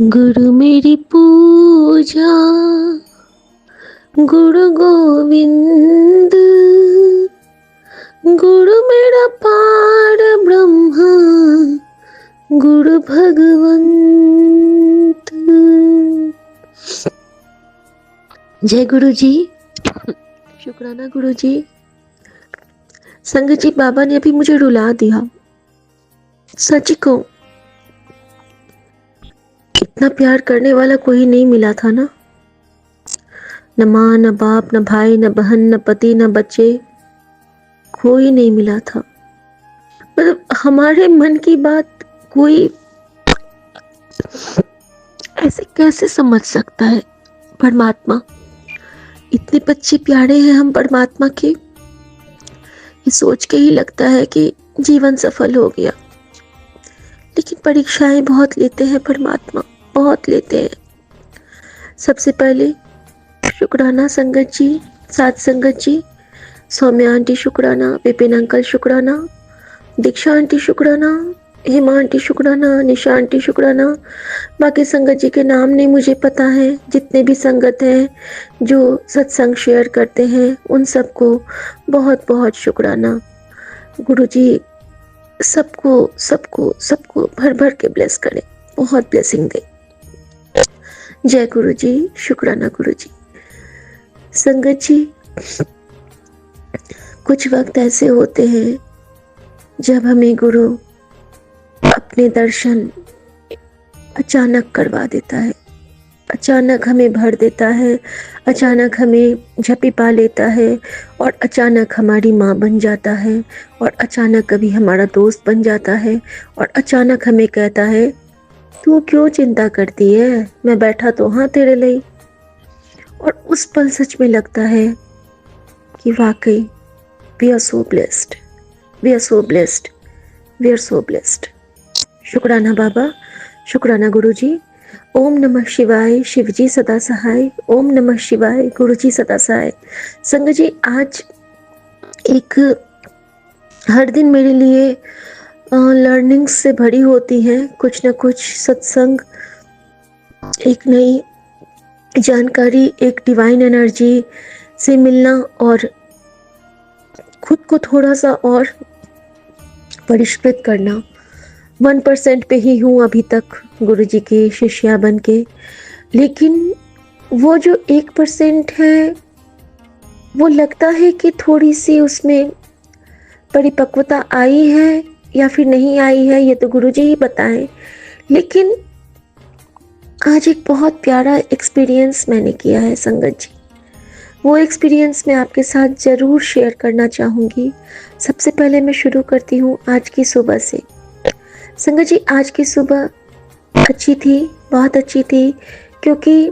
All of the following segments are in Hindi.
गुरु मेरी पूजा, गुरु गोविंद, गुरु मेरा पार ब्रह्मा, गुरु भगवंत। जय गुरु जी। शुक्राना गुरु जी। संगत जी, बाबा ने अभी मुझे रुला दिया। सच कहूं, इतना प्यार करने वाला कोई नहीं मिला था ना। न माँ, न बाप, न भाई, न बहन, न पति, न बच्चे, कोई नहीं मिला था। मतलब हमारे मन की बात कोई ऐसे कैसे समझ सकता है। परमात्मा, इतने बच्चे प्यारे हैं हम परमात्मा के, ये सोच के ही लगता है कि जीवन सफल हो गया। लेकिन परीक्षाएं बहुत लेते हैं परमात्मा, बहुत लेते हैं। सबसे पहले शुक्राना संगत जी, साथ संगत जी, सौम्या आंटी शुक्राना, विपिन अंकल शुक्राना, दीक्षा आंटी शुक्राना, हेमा आंटी शुक्राना, निशा आंटी शुक्राना। बाकी संगत जी के नाम नहीं मुझे पता है। जितने भी संगत हैं जो सत्संग शेयर करते हैं उन सबको बहुत बहुत शुक्राना। गुरु जी सबको सबको सबको भर भर के ब्लेस करें, बहुत ब्लेसिंग दे। जय गुरु जी, शुक्राना गुरु जी। संगत जी, कुछ वक्त ऐसे होते हैं जब हमें गुरु अपने दर्शन अचानक करवा देता है, अचानक हमें भर देता है, अचानक हमें झपी पा लेता है और अचानक हमारी माँ बन जाता है और अचानक कभी हमारा दोस्त बन जाता है और अचानक हमें कहता है, तू क्यों चिंता करती है, मैं बैठा तो हाँ तेरे लिए। और उस पल सच में लगता है कि वाकई we are so blessed, we are so blessed, we are so blessed. शुक्राना बाबा, शुक्राना गुरु जी। ओम नमः शिवाय, शिवजी सदा सहाय। ओम नमः शिवाय, गुरु जी सदा सहाय। संगत जी, आज एक हर दिन मेरे लिए लर्निंग्स से भरी होती हैं। कुछ न कुछ सत्संग, एक नई जानकारी, एक डिवाइन एनर्जी से मिलना और खुद को थोड़ा सा और परिष्कृत करना। 1% पे ही हूँ अभी तक गुरु जी की शिष्या बन के, लेकिन वो जो 1% है वो लगता है कि थोड़ी सी उसमें परिपक्वता आई है या फिर नहीं आई है, ये तो गुरु जी ही बताएं। लेकिन आज एक बहुत प्यारा एक्सपीरियंस मैंने किया है संगत जी, वो एक्सपीरियंस मैं आपके साथ ज़रूर शेयर करना चाहूँगी। सबसे पहले मैं शुरू करती हूँ आज की सुबह से। संगत जी, आज की सुबह अच्छी थी, बहुत अच्छी थी, क्योंकि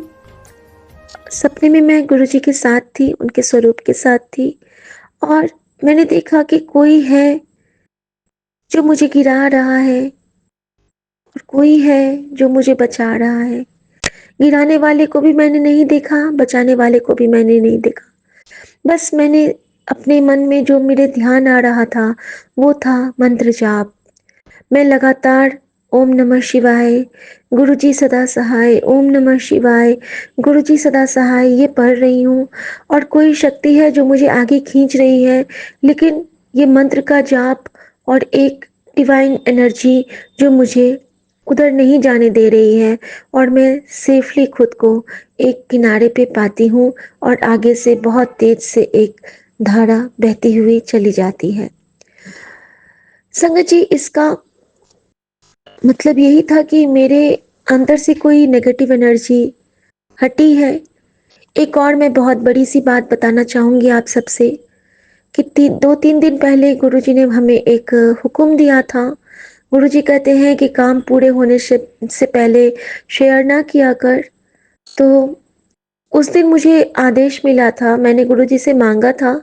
सपने में मैं गुरुजी के साथ थी, उनके स्वरूप के साथ थी और मैंने देखा कि कोई है जो मुझे गिरा रहा है और कोई है जो मुझे बचा रहा है। गिराने वाले को भी मैंने नहीं देखा, बचाने वाले को भी मैंने नहीं देखा। बस मैंने अपने मन में जो मेरे ध्यान आ रहा था वो था मंत्र जाप। मैं लगातार ओम नमः शिवाय, गुरुजी सदा सहाय, ओम नमः शिवाय, गुरुजी सदा सहाय ये पढ़ रही हूँ और कोई शक्ति है जो मुझे आगे खींच रही है, लेकिन ये मंत्र का जाप और एक डिवाइन एनर्जी जो मुझे उधर नहीं जाने दे रही है और मैं सेफली खुद को एक किनारे पे पाती हूँ और आगे से बहुत तेज से एक धारा बहती हुई चली जाती है। संगत जी, इसका मतलब यही था कि मेरे अंदर से कोई नेगेटिव एनर्जी हटी है। एक और मैं बहुत बड़ी सी बात बताना चाहूँगी आप सबसे कि 2-3 दिन पहले गुरुजी ने हमें एक हुक्म दिया था। गुरुजी कहते हैं कि काम पूरे होने से पहले शेयर ना किया कर। तो उस दिन मुझे आदेश मिला था, मैंने गुरुजी से मांगा था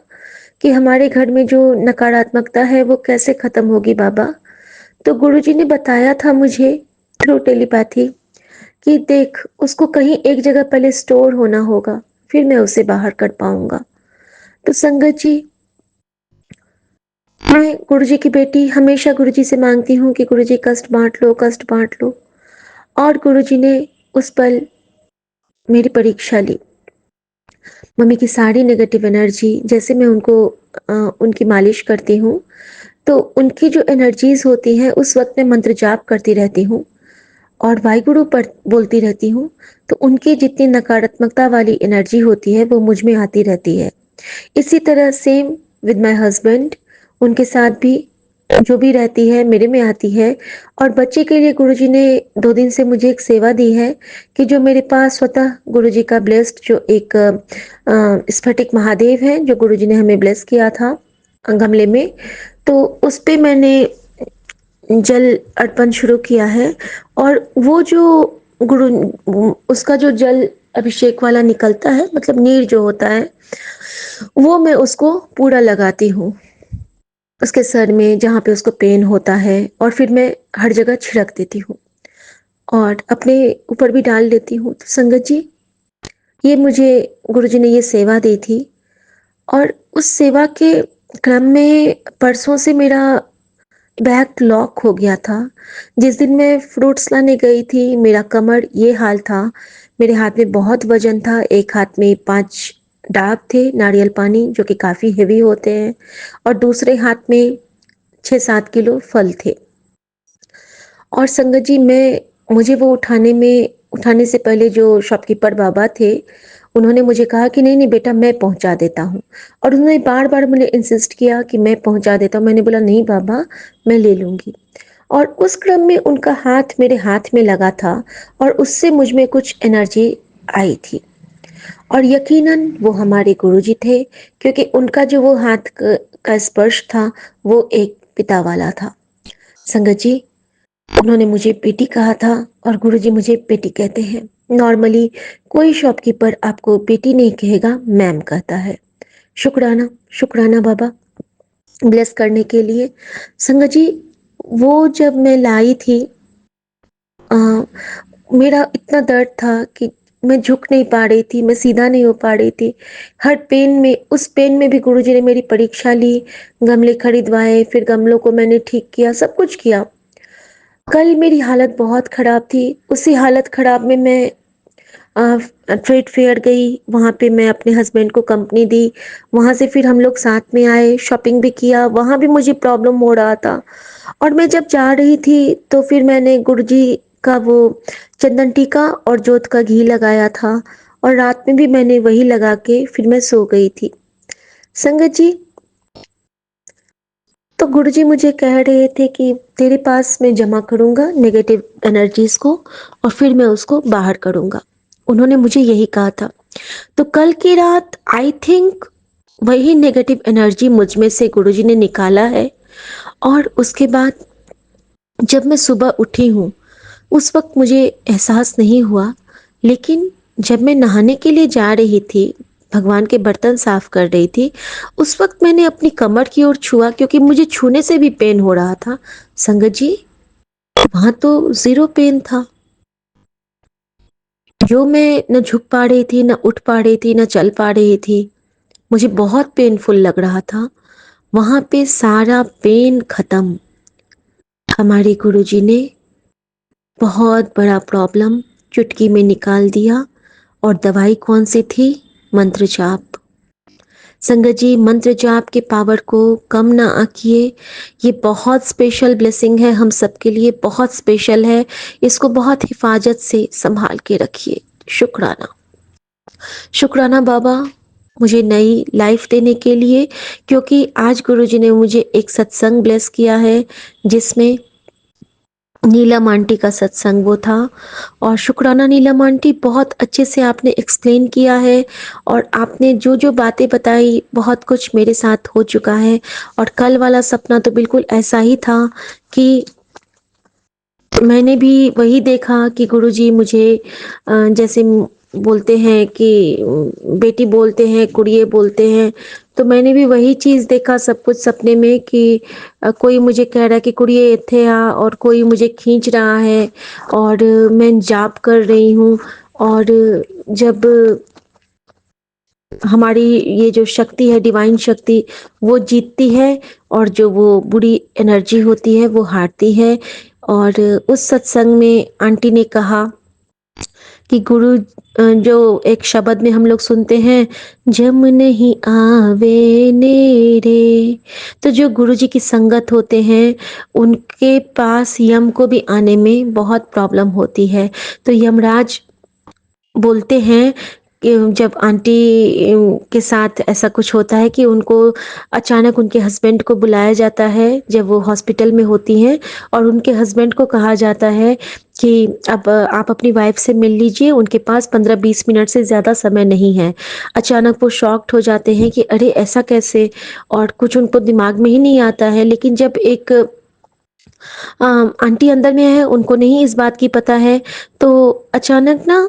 कि हमारे घर में जो नकारात्मकता है वो कैसे खत्म होगी बाबा। तो गुरुजी ने बताया था मुझे थ्रू टेलीपैथी कि देख, उसको कहीं एक जगह पहले स्टोर होना होगा, फिर मैं उसे बाहर कर पाऊंगा। तो संगत जी, मैं गुरुजी की बेटी हमेशा गुरुजी से मांगती हूँ कि गुरुजी कष्ट बांट लो, कष्ट बांट लो। और गुरुजी ने उस पल मेरी परीक्षा ली। मम्मी की सारी नेगेटिव एनर्जी, जैसे मैं उनकी मालिश करती हूँ, तो उनकी जो एनर्जीज होती हैं उस वक्त मैं मंत्र जाप करती रहती हूँ और वाहिगुरु पर बोलती रहती हूँ। तो उनकी जितनी नकारात्मकता वाली एनर्जी होती है वो मुझ में आती रहती है। इसी तरह सेम विद माय हस्बैंड, उनके साथ भी जो भी रहती है मेरे में आती है। और बच्चे के लिए गुरुजी ने 2 दिन से मुझे एक सेवा दी है कि जो मेरे पास स्वतः गुरुजी का ब्लेस्ड जो एक स्फटिक महादेव है, जो गुरुजी ने हमें ब्लेस किया था गमले में, तो उस पे मैंने जल अर्पण शुरू किया है। और वो जो गुरु उसका जो जल अभिषेक वाला निकलता है, मतलब नीर जो होता है, वो मैं उसको पूरा लगाती हूँ उसके सर में जहाँ पे उसको पेन होता है, और फिर मैं हर जगह छिड़क देती हूँ और अपने ऊपर भी डाल देती हूँ। तो संगत जी, ये मुझे गुरुजी ने ये सेवा दी थी, और उस सेवा के क्रम में परसों से मेरा बैग लॉक हो गया था। जिस दिन मैं फ्रूट्स लाने गई थी, मेरा कमर ये हाल था। मेरे हाथ में बहुत वजन था, एक हाथ में 5 डाब थे नारियल पानी जो कि काफ़ी हेवी होते हैं, और दूसरे हाथ में 6-7 किलो फल थे। और संगत जी, मुझे वो उठाने से पहले जो शॉपकीपर बाबा थे, उन्होंने मुझे कहा कि नहीं नहीं बेटा, मैं पहुंचा देता हूँ। और उन्होंने बार बार मुझे इंसिस्ट किया कि मैं पहुंचा देता हूँ। मैंने बोला नहीं बाबा, मैं ले लूंगी। और उस क्रम में उनका हाथ मेरे हाथ में लगा था, और उससे मुझ में कुछ एनर्जी आई थी। और यकीनन वो हमारे गुरुजी थे, क्योंकि उनका जो वो हाथ का स्पर्श था वो एक पिता वाला था। संगत जी, उन्होंने मुझे बेटी कहा था, और गुरुजी मुझे बेटी कहते हैं। नॉर्मली कोई शॉपकीपर आपको बेटी नहीं कहेगा, मैम कहता है। शुक्राना, शुक्राना बाबा ब्लेस करने के लिए। संगत जी, वो जब मैं लाई थी, आ, मेरा इतना दर्द था कि मैं झुक नहीं पा रही थी, मैं सीधा नहीं हो पा रही थी। हर पेन में, उस पेन में भी गुरुजी ने मेरी परीक्षा ली, गमले खरीदवाए, फिर गमलों को मैंने ठीक किया, सब कुछ किया। कल मेरी हालत बहुत ख़राब थी। उसी हालत ख़राब में मैं ट्रेड फेयर गई, वहाँ पे मैं अपने हस्बैंड को कंपनी दी। वहाँ से फिर हम लोग साथ में आए, शॉपिंग भी किया, वहाँ भी मुझे प्रॉब्लम हो रहा था। और मैं जब जा रही थी तो फिर मैंने गुरुजी का वो चंदन टीका और जोत का घी लगाया था, और रात में भी मैंने वही लगा के फिर मैं सो गई थी। संगत जी, तो गुरुजी मुझे कह रहे थे कि तेरे पास मैं जमा करूंगा नेगेटिव एनर्जीज को, और फिर मैं उसको बाहर करूंगा। उन्होंने मुझे यही कहा था। तो कल की रात आई थिंक वही नेगेटिव एनर्जी मुझ में से गुरुजी ने निकाला है। और उसके बाद जब मैं सुबह उठी हूँ, उस वक्त मुझे एहसास नहीं हुआ, लेकिन जब मैं नहाने के लिए जा रही थी, भगवान के बर्तन साफ कर रही थी, उस वक्त मैंने अपनी कमर की ओर छुआ, क्योंकि मुझे छूने से भी पेन हो रहा था। संगत जी, वहां तो जीरो पेन था। जो मैं न झुक पा रही थी, न उठ पा रही थी, न चल पा रही थी, मुझे बहुत पेनफुल लग रहा था। वहां पे सारा पेन खत्म। हमारे गुरुजी ने बहुत बड़ा प्रॉब्लम चुटकी में निकाल दिया। और दवाई कौन सी थी? मंत्र जाप। संगत जी, मंत्र जाप के पावर को कम ना आकिए। ये बहुत स्पेशल ब्लेसिंग है, हम सबके लिए बहुत स्पेशल है। इसको बहुत हिफाजत से संभाल के रखिए। शुक्राना, शुक्राना बाबा, मुझे नई लाइफ देने के लिए, क्योंकि आज गुरुजी ने मुझे एक सत्संग ब्लेस किया है जिसमें नीलम आंटी का सत्संग वो था। और शुक्राना नीलम आंटी, बहुत अच्छे से आपने एक्सप्लेन किया है, और आपने जो जो बातें बताई, बहुत कुछ मेरे साथ हो चुका है। और कल वाला सपना तो बिल्कुल ऐसा ही था कि मैंने भी वही देखा कि गुरुजी मुझे जैसे बोलते हैं कि बेटी बोलते हैं, कुड़िए बोलते हैं, तो मैंने भी वही चीज़ देखा सब कुछ सपने में कि कोई मुझे कह रहा है कि कुड़िए इत्थे आ, और कोई मुझे खींच रहा है, और मैं जाप कर रही हूँ। और जब हमारी ये जो शक्ति है, डिवाइन शक्ति, वो जीतती है, और जो वो बुरी एनर्जी होती है वो हारती है। और उस सत्संग में आंटी ने कहा कि गुरु जो एक शब्द में हम लोग सुनते हैं, जम नहीं आवे नेरे। तो जो गुरु जी की संगत होते हैं, उनके पास यम को भी आने में बहुत प्रॉब्लम होती है। तो यमराज बोलते हैं कि जब आंटी के साथ ऐसा कुछ होता है कि उनको अचानक उनके हस्बैंड को बुलाया जाता है जब वो हॉस्पिटल में होती हैं, और उनके हस्बैंड को कहा जाता है कि अब आप अपनी वाइफ से मिल लीजिए, उनके पास 15-20 मिनट से ज़्यादा समय नहीं है। अचानक वो शॉक्ड हो जाते हैं कि अरे ऐसा कैसे, और कुछ उनको दिमाग में ही नहीं आता है। लेकिन जब एक आंटी अंदर में है, उनको नहीं इस बात की पता है। तो अचानक ना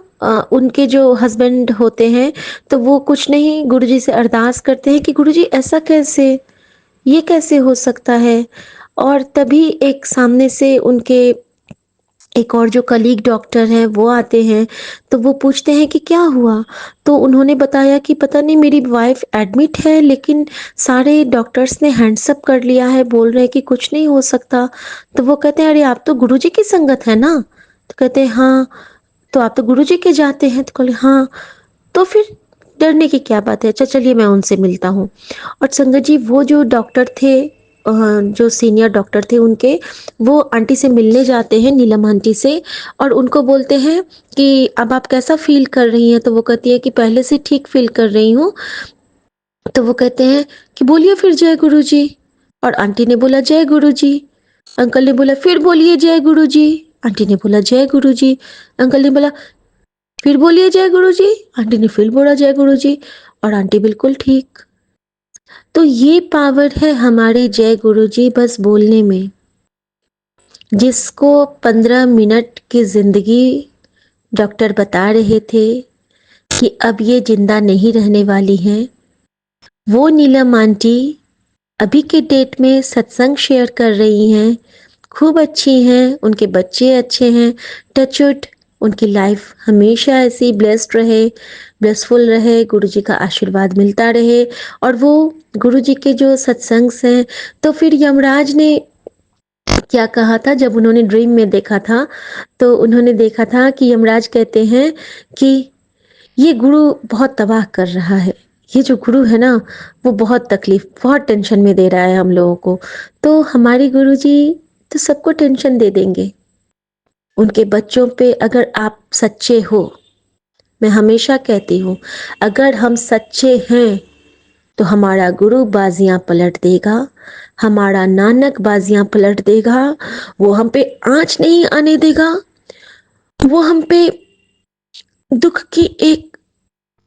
उनके जो हस्बैंड होते हैं, तो वो कुछ नहीं गुरुजी से अरदास करते हैं कि गुरुजी ऐसा कैसे, ये कैसे हो सकता है। और तभी एक सामने से उनके एक और जो कलीग डॉक्टर हैं वो आते हैं। तो वो पूछते हैं कि क्या हुआ। तो उन्होंने बताया कि पता नहीं मेरी वाइफ एडमिट है, लेकिन सारे डॉक्टर्स ने हैंड्स अप कर लिया है, बोल रहे हैं कि कुछ नहीं हो सकता। तो वो कहते हैं अरे आप तो गुरुजी की संगत है ना। तो कहते हैं हाँ। तो आप तो गुरुजी के जाते हैं। तो कहले हाँ। तो फिर डरने की क्या बात है, अच्छा चलिए मैं उनसे मिलता हूँ। और संगत जी वो जो डॉक्टर थे, जो सीनियर डॉक्टर थे उनके, वो आंटी से मिलने जाते हैं, नीलम आंटी से। और उनको बोलते हैं कि अब आप कैसा फील कर रही हैं। तो वो कहती है कि पहले से ठीक फील कर रही हूँ। तो वो कहते हैं कि बोलिए फिर जय गुरु जी। और आंटी ने बोला जय गुरु जी। अंकल ने बोला फिर बोलिए जय गुरु जी। आंटी ने बोला जय गुरु जी। अंकल ने बोला फिर बोलिए जय गुरु जी। आंटी ने फिर बोला जय गुरु जी। और आंटी बिल्कुल ठीक। तो ये पावर है हमारे जय गुरु जी बस बोलने में। जिसको 15 मिनट की जिंदगी डॉक्टर बता रहे थे कि अब ये जिंदा नहीं रहने वाली हैं, वो नीलम आंटी अभी के डेट में सत्संग शेयर कर रही हैं, खूब अच्छी हैं, उनके बच्चे अच्छे हैं। टचवुड उनकी लाइफ हमेशा ऐसी ब्लेस्ड रहे, ब्लेसफुल रहे, गुरु जी का आशीर्वाद मिलता रहे। और वो गुरु जी के जो सत्संग हैं, तो फिर यमराज ने क्या कहा था जब उन्होंने ड्रीम में देखा था। तो उन्होंने देखा था कि यमराज कहते हैं कि ये गुरु बहुत तबाह कर रहा है, ये जो गुरु है ना वो बहुत तकलीफ, बहुत टेंशन में दे रहा है हम लोगों को। तो हमारे गुरु जी तो सबको टेंशन दे देंगे। उनके बच्चों पे अगर आप सच्चे हो, मैं हमेशा कहती हूँ, अगर हम सच्चे हैं तो हमारा गुरु बाजियां पलट देगा, हमारा नानक बाजियां पलट देगा। वो हम पे आंच नहीं आने देगा, वो हम पे दुख की एक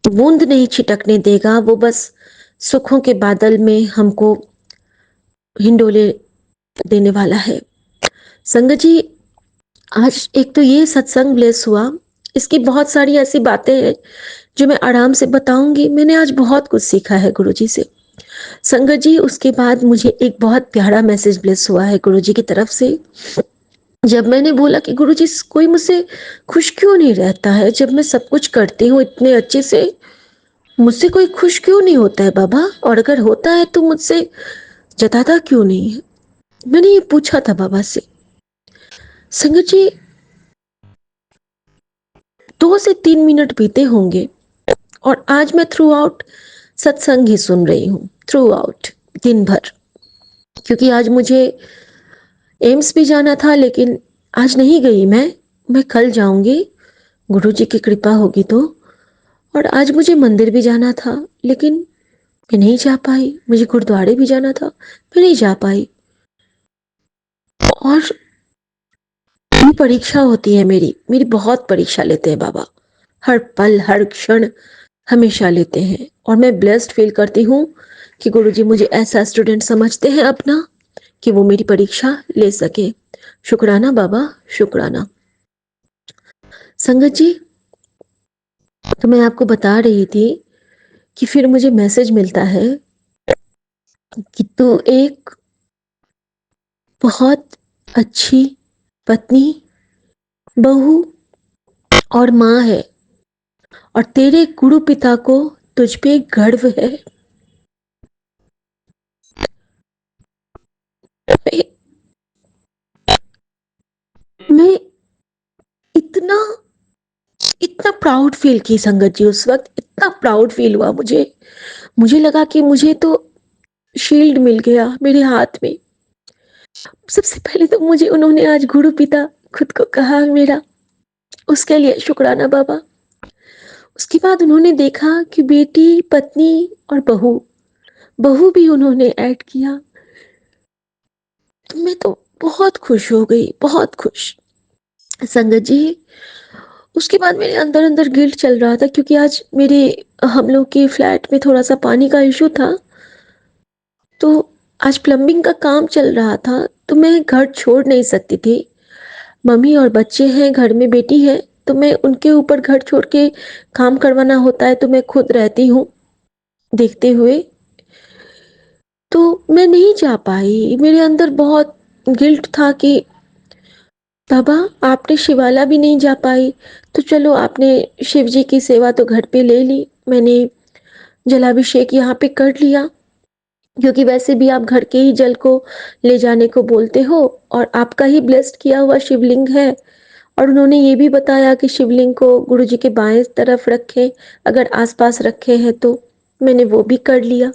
बूंद नहीं छिटकने देगा। वो बस सुखों के बादल में हमको हिंडोले देने वाला है। संगत जी, आज एक तो ये सत्संग ब्लेस हुआ, इसकी बहुत सारी ऐसी बातें हैं जो मैं आराम से बताऊंगी। मैंने आज बहुत कुछ सीखा है गुरु जी से। संगत जी, उसके बाद मुझे एक बहुत प्यारा मैसेज ब्लेस हुआ है गुरु जी की तरफ से। जब मैंने बोला कि गुरु जी कोई मुझसे खुश क्यों नहीं रहता है, जब मैं सब कुछ करती हूँ इतने अच्छे से, मुझसे कोई खुश क्यों नहीं होता है बाबा, और अगर होता है तो मुझसे जताता क्यों नहीं है। मैंने ये पूछा था बाबा से। संगत जी, 2 से 3 मिनट बीते होंगे और आज मैं थ्रू आउट सत्संग ही सुन रही हूँ, थ्रू आउट दिन भर। क्योंकि आज मुझे एम्स भी जाना था, लेकिन आज नहीं गई मैं कल जाऊंगी, गुरु जी की कृपा होगी तो। और आज मुझे मंदिर भी जाना था, लेकिन मैं नहीं जा पाई। मुझे गुरुद्वारे भी जाना था, मैं नहीं जा पाई। और परीक्षा होती है मेरी मेरी बहुत परीक्षा लेते हैं बाबा, हर पल हर क्षण हमेशा लेते हैं। और मैं ब्लेस्ड फील करती हूँ कि गुरुजी मुझे ऐसा स्टूडेंट समझते हैं अपना कि वो मेरी परीक्षा ले सके। शुक्राना बाबा, शुक्राना। संगत जी, तो मैं आपको बता रही थी कि फिर मुझे मैसेज मिलता है कि तू एक बहुत अच्छी पत्नी, बहू और माँ है, और तेरे गुरु पिता को तुझ पे गर्व है। मैं मैं इतना इतना प्राउड फील की संगत जी, उस वक्त इतना प्राउड फील हुआ मुझे। मुझे लगा कि मुझे तो शील्ड मिल गया मेरे हाथ में। सबसे पहले तो मुझे उन्होंने आज गुरु पिता खुद को कहा मेरा, उसके लिए शुक्राना बाबा। उसके बाद उन्होंने देखा कि बेटी, पत्नी और बहू, बहू भी उन्होंने ऐड किया। मैं तो बहुत खुश हो गई, बहुत खुश संगत जी। उसके बाद मेरे अंदर अंदर गिल्ट चल रहा था, क्योंकि आज मेरे हम लोग के फ्लैट में थोड़ा सा पानी का इशू था। तो आज प्लम्बिंग का काम चल रहा था, तो मैं घर छोड़ नहीं सकती थी। मम्मी और बच्चे हैं घर में, बेटी है, तो मैं उनके ऊपर घर छोड़ के काम करवाना होता है, तो मैं खुद रहती हूँ देखते हुए। तो मैं नहीं जा पाई। मेरे अंदर बहुत गिल्ट था कि बाबा आपने शिवाला भी नहीं जा पाई, तो चलो आपने शिव जी की सेवा तो घर पे ले ली, मैंने जलाभिषेक यहाँ पे कर लिया, क्योंकि वैसे भी आप घर के ही जल को ले जाने को बोलते हो और आपका ही ब्लेस्ड किया हुआ शिवलिंग है। और उन्होंने ये भी बताया कि शिवलिंग को गुरु जी के बाएं तरफ रखें, अगर आसपास रखे हैं तो। मैंने वो भी कर लिया।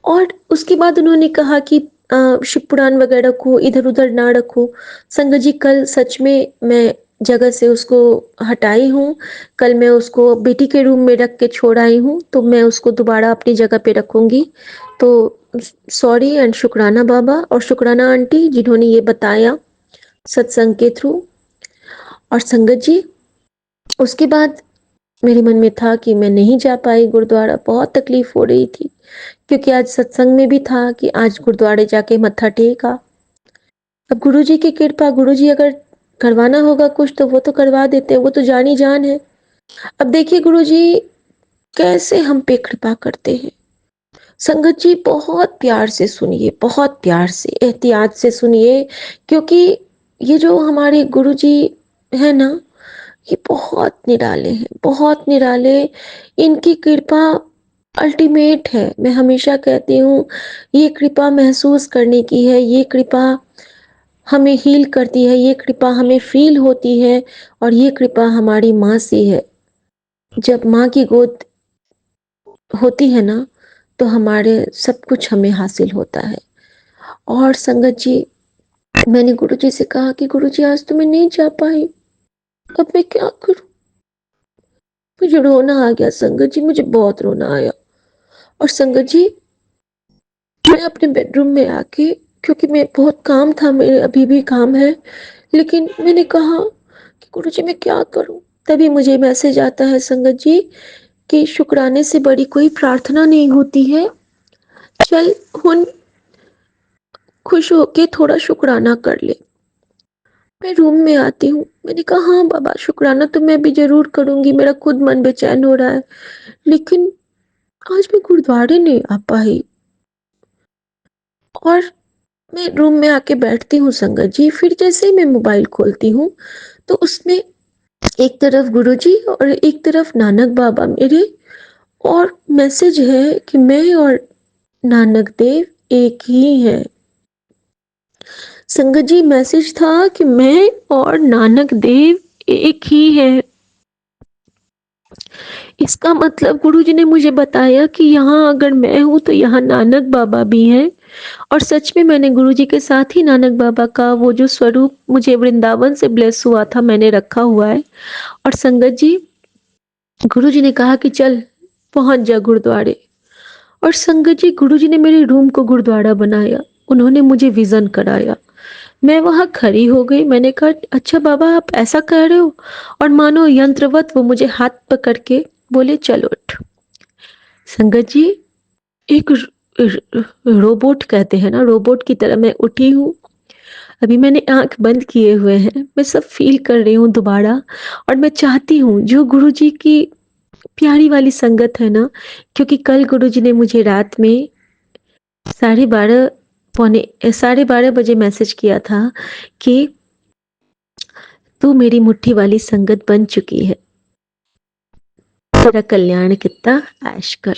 और उसके बाद उन्होंने कहा कि शिव पुराण वगैरह को इधर उधर ना रखो। संगत जी, कल सच में मैं जगह से उसको हटाई हूँ। कल मैं उसको बेटी के रूम में रख के छोड़ आई हूँ, तो मैं उसको दोबारा अपनी जगह पे रखूंगी। तो सॉरी एंड शुक्राना बाबा और शुक्राना आंटी, जिन्होंने ये बताया सत्संग के थ्रू। और संगत जी, उसके बाद मेरे मन में था कि मैं नहीं जा पाई गुरुद्वारा, बहुत तकलीफ हो रही थी, क्योंकि आज सत्संग में भी था कि आज गुरुद्वारे जाके मत्था टेका। अब गुरु जी की कृपा, गुरु जी अगर करवाना होगा कुछ तो वो तो करवा देते हैं, वो तो जानी जान है। अब देखिए गुरु जी कैसे हम पे कृपा करते हैं। संगत जी बहुत प्यार से सुनिए, बहुत प्यार से एहतियात से सुनिए, क्योंकि ये जो हमारे गुरु जी है ना, ये बहुत निराले हैं, बहुत निराले। इनकी कृपा अल्टीमेट है। मैं हमेशा कहती हूँ, ये कृपा महसूस करने की है, ये कृपा हमें हील करती है, ये कृपा हमें फील होती है। और ये कृपा हमारी माँ से है। जब माँ की गोद होती है ना, तो हमारे सब कुछ हमें हासिल होता है। और संगत जी, मैंने गुरु जी से कहा कि गुरु जी आज तो मैं नहीं जा पाई, अब मैं क्या करूं। मुझे रोना आ गया संगत जी, मुझे बहुत रोना आया। और संगत जी, मैं अपने बेडरूम में आके, क्योंकि मैं बहुत काम था, मेरे अभी भी काम है, लेकिन मैंने कहा कि गुरु जी मैं क्या करूं। तभी मुझे मैसेज आता है संगत जी कि शुक्राने से बड़ी कोई प्रार्थना नहीं होती है, चल हुन खुश होके थोड़ा शुक्राना कर ले। मैं रूम में आती हूँ, मैंने कहा हाँ बाबा शुक्राना तो मैं भी जरूर करूंगी, मेरा खुद मन बेचैन हो रहा है, लेकिन आज मैं गुरुद्वारे नहीं आ पाई। और मैं रूम में आके बैठती हूँ संगत जी, फिर जैसे ही मैं मोबाइल खोलती हूँ तो उसमें एक तरफ गुरुजी और एक तरफ नानक बाबा मेरे, और मैसेज है कि मैं और नानक देव एक ही है। संगत जी, मैसेज था कि मैं और नानक देव एक ही है। इसका मतलब गुरुजी ने मुझे बताया कि यहाँ अगर मैं हूँ तो यहाँ नानक बाबा भी हैं। और सच में मैंने गुरुजी के साथ ही नानक बाबा का वो जो स्वरूप मुझे वृंदावन से ब्लेस हुआ था, मैंने रखा हुआ है। और संगत जी, गुरुजी ने कहा कि चल पहुंच जा गुरुद्वारे। और संगत जी, गुरुजी ने मेरे रूम को गुरुद्वारा बनाया, उन्होंने मुझे विजन कराया। मैं वहां खड़ी हो गई, मैंने कहा अच्छा बाबा आप ऐसा कह रहे हो। और मानो यंत्रवत वो मुझे हाथ पकड़ के बोले चल उठ। संगत जी, एक रोबोट कहते हैं ना, रोबोट की तरह मैं उठी हूँ। अभी मैंने आंख बंद किए हुए हैं, मैं सब फील कर रही हूँ दोबारा। और मैं चाहती हूँ जो गुरु जी की प्यारी वाली संगत है ना, क्योंकि कल गुरु जी ने मुझे रात में 12:30 पौने 12:30 बजे मैसेज किया था कि तू मेरी मुट्ठी वाली संगत बन चुकी है, तेरा कल्याण कितना ऐश कर।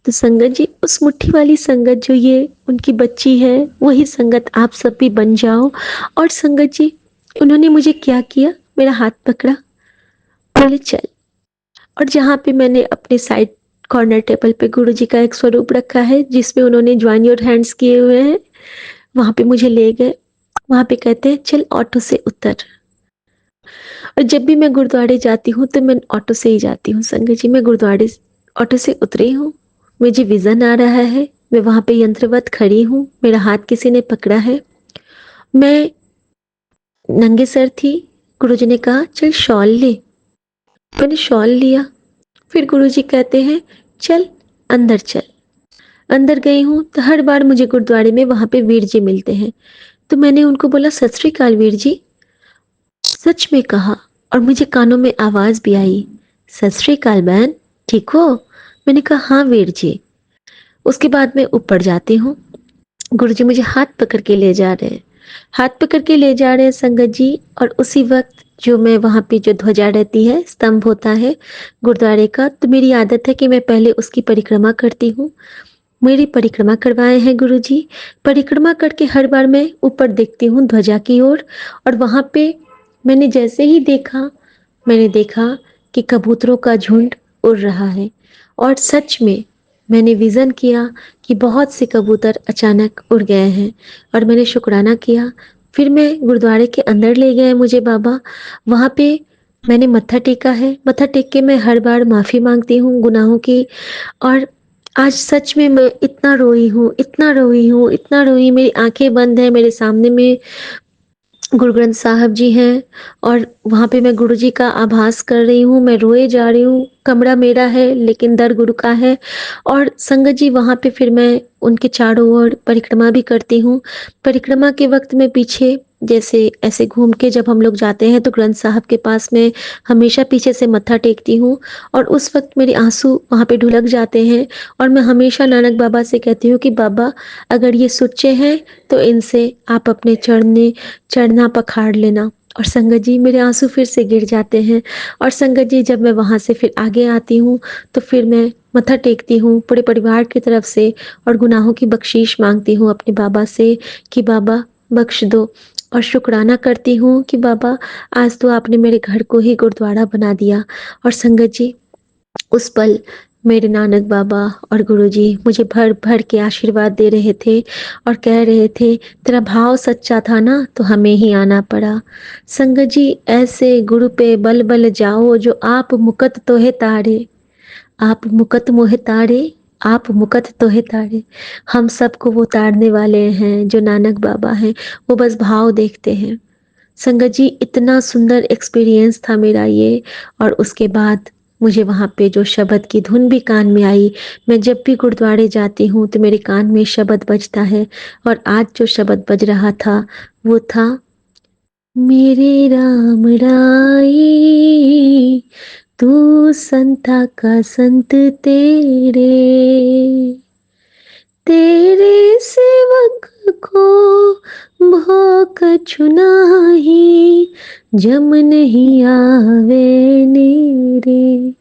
तो संगत जी, उस मुट्ठी वाली संगत जो ये उनकी बच्ची है, वही संगत आप सब भी बन जाओ। और संगत जी, उन्होंने मुझे क्या किया, मेरा हाथ पकड़ा बोले चल। और जहाँ पे मैंने अपने साइड कॉर्नर टेबल पे गुरुजी का एक स्वरूप रखा है जिसमें उन्होंने जॉइन योर हैंड्स किए हुए हैं, वहाँ पे मुझे ले गए। वहाँ पे कहते हैं चल ऑटो से उतर। और जब भी मैं गुरुद्वारे जाती हूँ तो मैं ऑटो से ही जाती हूँ संगत जी। मैं गुरुद्वारे ऑटो से उतरी हूँ, मुझे विजन आ रहा है, मैं वहाँ पे यंत्रवत खड़ी हूँ, मेरा हाथ किसी ने पकड़ा है, मैं नंगे सर थी। गुरुजी ने कहा चल शॉल ले। मैंने शॉल लिया। फिर गुरुजी कहते हैं चल अंदर चल। अंदर गई हूँ तो हर बार मुझे गुरुद्वारे में वहाँ पे वीर जी मिलते हैं, तो मैंने उनको बोला सत श्री अकाल वीर जी। सच में कहा और मुझे कानों में आवाज भी आई, सत श्री अकाल बहन, ठीक हो? मैंने कहा हाँ वीर जी। उसके बाद मैं ऊपर जाती हूँ। गुरुजी मुझे हाथ पकड़ के ले जा रहे हैं, हाथ पकड़ के ले जा रहे हैं संगत जी। और उसी वक्त जो मैं वहाँ पे जो ध्वजा रहती है, स्तंभ होता है गुरुद्वारे का, तो मेरी आदत है कि मैं पहले उसकी परिक्रमा करती हूँ। मेरी परिक्रमा करवाए हैं गुरुजी। परिक्रमा करके हर बार मैं ऊपर देखती हूँ ध्वजा की ओर, और वहाँ पे मैंने जैसे ही देखा, मैंने देखा कि कबूतरों का झुंड उड़ रहा है। और सच में मैंने विज़न किया कि बहुत से कबूतर अचानक उड़ गए हैं, और मैंने शुक्राना किया। फिर मैं गुरुद्वारे के अंदर ले गए मुझे बाबा। वहाँ पे मैंने मत्था टेका है। मत्था टेक के मैं हर बार माफ़ी मांगती हूँ गुनाहों की। और आज सच में मैं इतना रोई हूँ, इतना रोई हूँ, इतना रोई, मेरी आंखें बंद है, मेरे सामने में गुरु ग्रंथ साहब जी हैं, और वहाँ पे मैं गुरु जी का आभास कर रही हूँ, मैं रोए जा रही हूँ। कमरा मेरा है लेकिन दर गुरु का है। और संगत जी वहाँ पे फिर मैं उनके चारों ओर परिक्रमा भी करती हूँ। परिक्रमा के वक्त में पीछे जैसे ऐसे घूम के जब हम लोग जाते हैं तो ग्रंथ साहब के पास में हमेशा पीछे से मत्था टेकती हूँ, और उस वक्त मेरे आंसू वहाँ पे ढुलक जाते हैं। और मैं हमेशा नानक बाबा से कहती हूँ कि बाबा अगर ये सुच्चे हैं तो इनसे आप अपने चढ़ना पखाड़ लेना। और संगत जी मेरे आंसू फिर से गिर जाते हैं। और संगत जी जब मैं वहाँ से फिर आगे आती हूँ तो फिर मैं मत्था टेकती हूँ पूरे परिवार की तरफ से, और गुनाहों की बख्शीश मांगती हूँ अपने बाबा से कि बाबा बख्श दो। और शुक्राना करती हूँ कि बाबा आज तो आपने मेरे घर को ही गुरुद्वारा बना दिया। और संगत जी उस पल मेरे नानक बाबा और गुरुजी मुझे भर भर के आशीर्वाद दे रहे थे और कह रहे थे तेरा भाव सच्चा था ना तो हमें ही आना पड़ा। संगत जी ऐसे गुरु पे बल बल जाओ जो आप मुकत तो है तारे, आप मुकत मोहे तारे, आप मुकत तो है तारे। हम सबको वो तारने वाले हैं जो नानक बाबा हैं, वो बस भाव देखते हैं। संगत जी इतना सुंदर एक्सपीरियंस था मेरा ये। और उसके बाद मुझे वहाँ पे जो शब्द की धुन भी कान में आई। मैं जब भी गुरुद्वारे जाती हूँ तो मेरे कान में शब्द बजता है, और आज जो शब्द बज रहा था वो था, मेरे राम राई तू संता का संत तेरे, तेरे सेवक को भोग चुनाही जम नहीं आवे नेरे।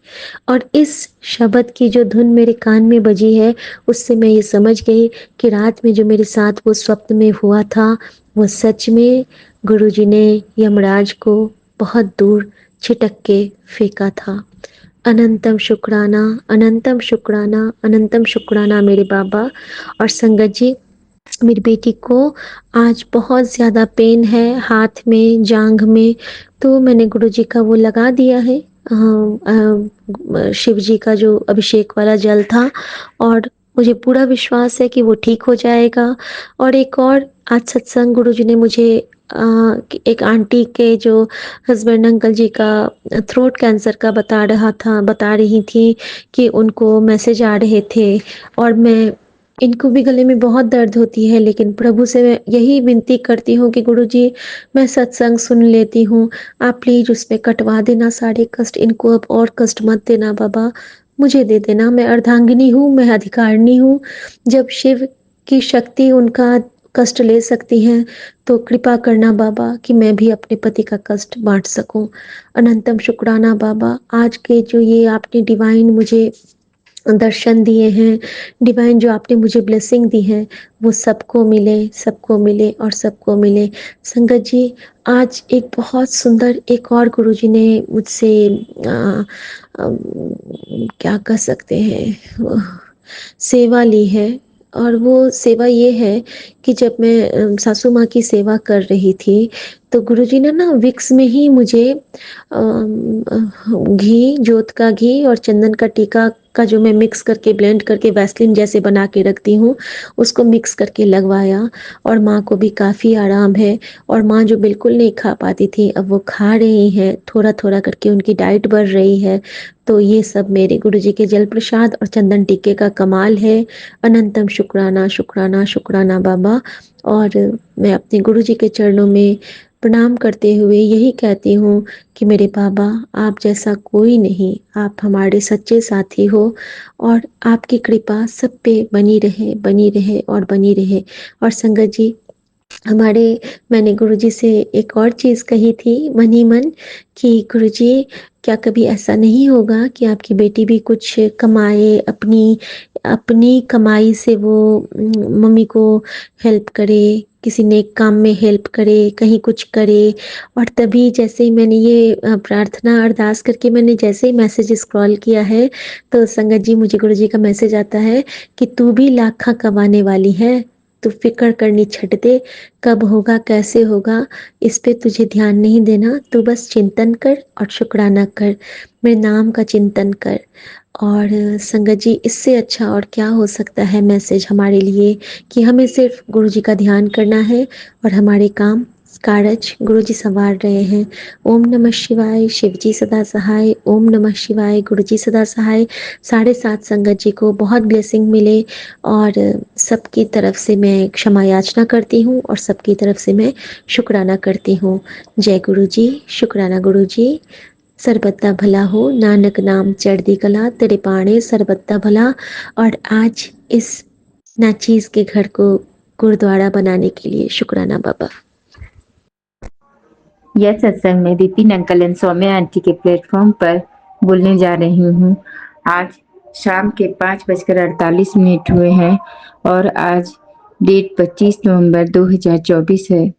और इस शब्द की जो धुन मेरे कान में बजी है उससे मैं ये समझ गई कि रात में जो मेरे साथ वो स्वप्न में हुआ था वो सच में गुरुजी ने यमराज को बहुत दूर छिटक के फेंका था। अनंतम शुक्राना, अनंतम शुक्राना, अनंतम शुक्राना मेरे बाबा। और संगत जी मेरी बेटी को आज बहुत ज़्यादा पेन है हाथ में, जांघ में, तो मैंने गुरुजी का वो लगा दिया है, शिव जी का जो अभिषेक वाला जल था, और मुझे पूरा विश्वास है कि वो ठीक हो जाएगा। और एक और आज सत्संग गुरुजी ने मुझे एक आंटी के जो हस्बैंड अंकल जी का थ्रोट कैंसर का बता रही थी कि उनको मैसेज आ रहे थे। और मैं इनको भी गले में बहुत दर्द होती है, लेकिन प्रभु से मैं यही विनती करती हूँ कि गुरुजी मैं सत्संग सुन लेती हूँ, आप प्लीज उसमें कटवा देना सारे कष्ट, इनको अब और कष्ट मत देना बाबा, मुझे दे देना। मैं अर्धांगिनी हूँ, मैं अधिकारिणी हूँ। जब शिव की शक्ति उनका कष्ट ले सकती है तो कृपा करना बाबा कि मैं भी अपने पति का कष्ट बांट सकूं। अनंतम शुक्राना बाबा, आज के जो ये आपने डिवाइन मुझे दर्शन दिए हैं, डिवाइन जो आपने मुझे ब्लेसिंग दी है, वो सबको मिले, सबको मिले और सबको मिले। संगत जी, आज एक बहुत सुंदर एक और गुरुजी ने मुझसे क्या कह सकते हैं, सेवा ली है। और वो सेवा ये है कि जब मैं सासू माँ की सेवा कर रही थी, तो गुरुजी ने ना विक्स में ही मुझे घी, जोत का घी और चंदन का टीका का जो मैं मिक्स करके ब्लेंड करके वैसलीन जैसे बना के रखती हूँ, उसको मिक्स करके लगवाया। और माँ को भी काफ़ी आराम है। और माँ जो बिल्कुल नहीं खा पाती थी, अब वो खा रही हैं, थोड़ा-थोड़ा करके उनकी डाइट बढ़ रही है। तो ये सब मेरे गुरुजी के जल प्रसाद और चंदन टीके का कमाल है। अनंतम शुक्राना, शुक्राना, शुक्राना बाबा। और मैं अपने गुरुजी के चरणों में प्रणाम करते हुए यही कहती हूँ कि मेरे बाबा, आप जैसा कोई नहीं, आप हमारे सच्चे साथी हो। और आपकी कृपा सब पे बनी रहे, बनी रहे और बनी रहे। और संगत जी, हमारे मैंने गुरुजी से एक और चीज़ कही थी मन ही मन कि गुरुजी, क्या कभी ऐसा नहीं होगा कि आपकी बेटी भी कुछ कमाए, अपनी अपनी कमाई से वो मम्मी को हेल्प करे, किसी नेक काम में हेल्प करे, कहीं कुछ करे। और तभी जैसे ही मैंने ये प्रार्थना अरदास करके मैंने जैसे ही मैसेज स्क्रॉल किया है, तो संगत जी, मुझे गुरुजी का मैसेज आता है कि तू भी लाखा कमाने वाली है, तू फिक्र करनी छੱਡ दे, कब होगा कैसे होगा इस पे तुझे ध्यान नहीं देना, तू बस चिंतन कर और शुक्राना कर, मेरे नाम का चिंतन कर। और संगत जी, इससे अच्छा और क्या हो सकता है मैसेज हमारे लिए कि हमें सिर्फ गुरु जी का ध्यान करना है और हमारे काम कारज गुरु जी संवार रहे हैं। ओम नमः शिवाय, शिव जी सदा सहाय। ओम नमः शिवाय, गुरु जी सदा सहाय। 7:30 संगत जी को बहुत ब्लेसिंग मिले। और सबकी तरफ से मैं क्षमा याचना करती हूँ और सबकी तरफ से मैं शुक्राना करती हूँ। जय गुरु जी, शुक्राना गुरु जी। सरबत्ता भला हो, नानक नाम चढ़दी कला, तेरे पाणे सरबत्ता भला। और आज इस नाचीज के घर को गुरुद्वारा बनाने के लिए शुक्राना बाबा। यह सत्संग में Vipin uncle and Saumya aunty के प्लेटफॉर्म पर बोलने जा रही हूँ। आज शाम के 5:48 हुए हैं और आज डेट 25 नवंबर 2024 है।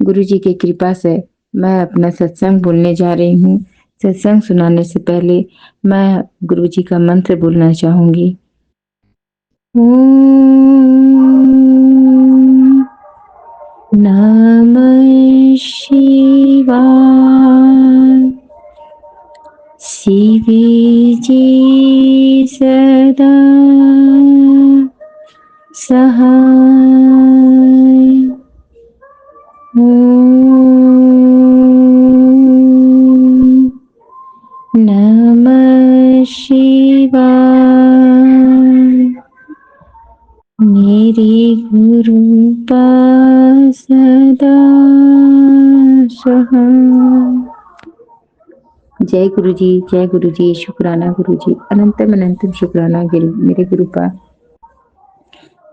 गुरु जी की कृपा से मैं अपना सत्संग बोलने जा रही हूँ। सत्संग सुनाने से पहले मैं गुरु जी का मंत्र बोलना चाहूंगी। ओम नमः शिवाय। शिवी जी सदा सहाय। ओम नमः शिवाय। मेरे गुरु पास सदा सहाय। जय गुरु जी, जय गुरु जी, शुक्राना गुरु जी, अनंतम अनंतम शुक्राना मेरे गुरुपा।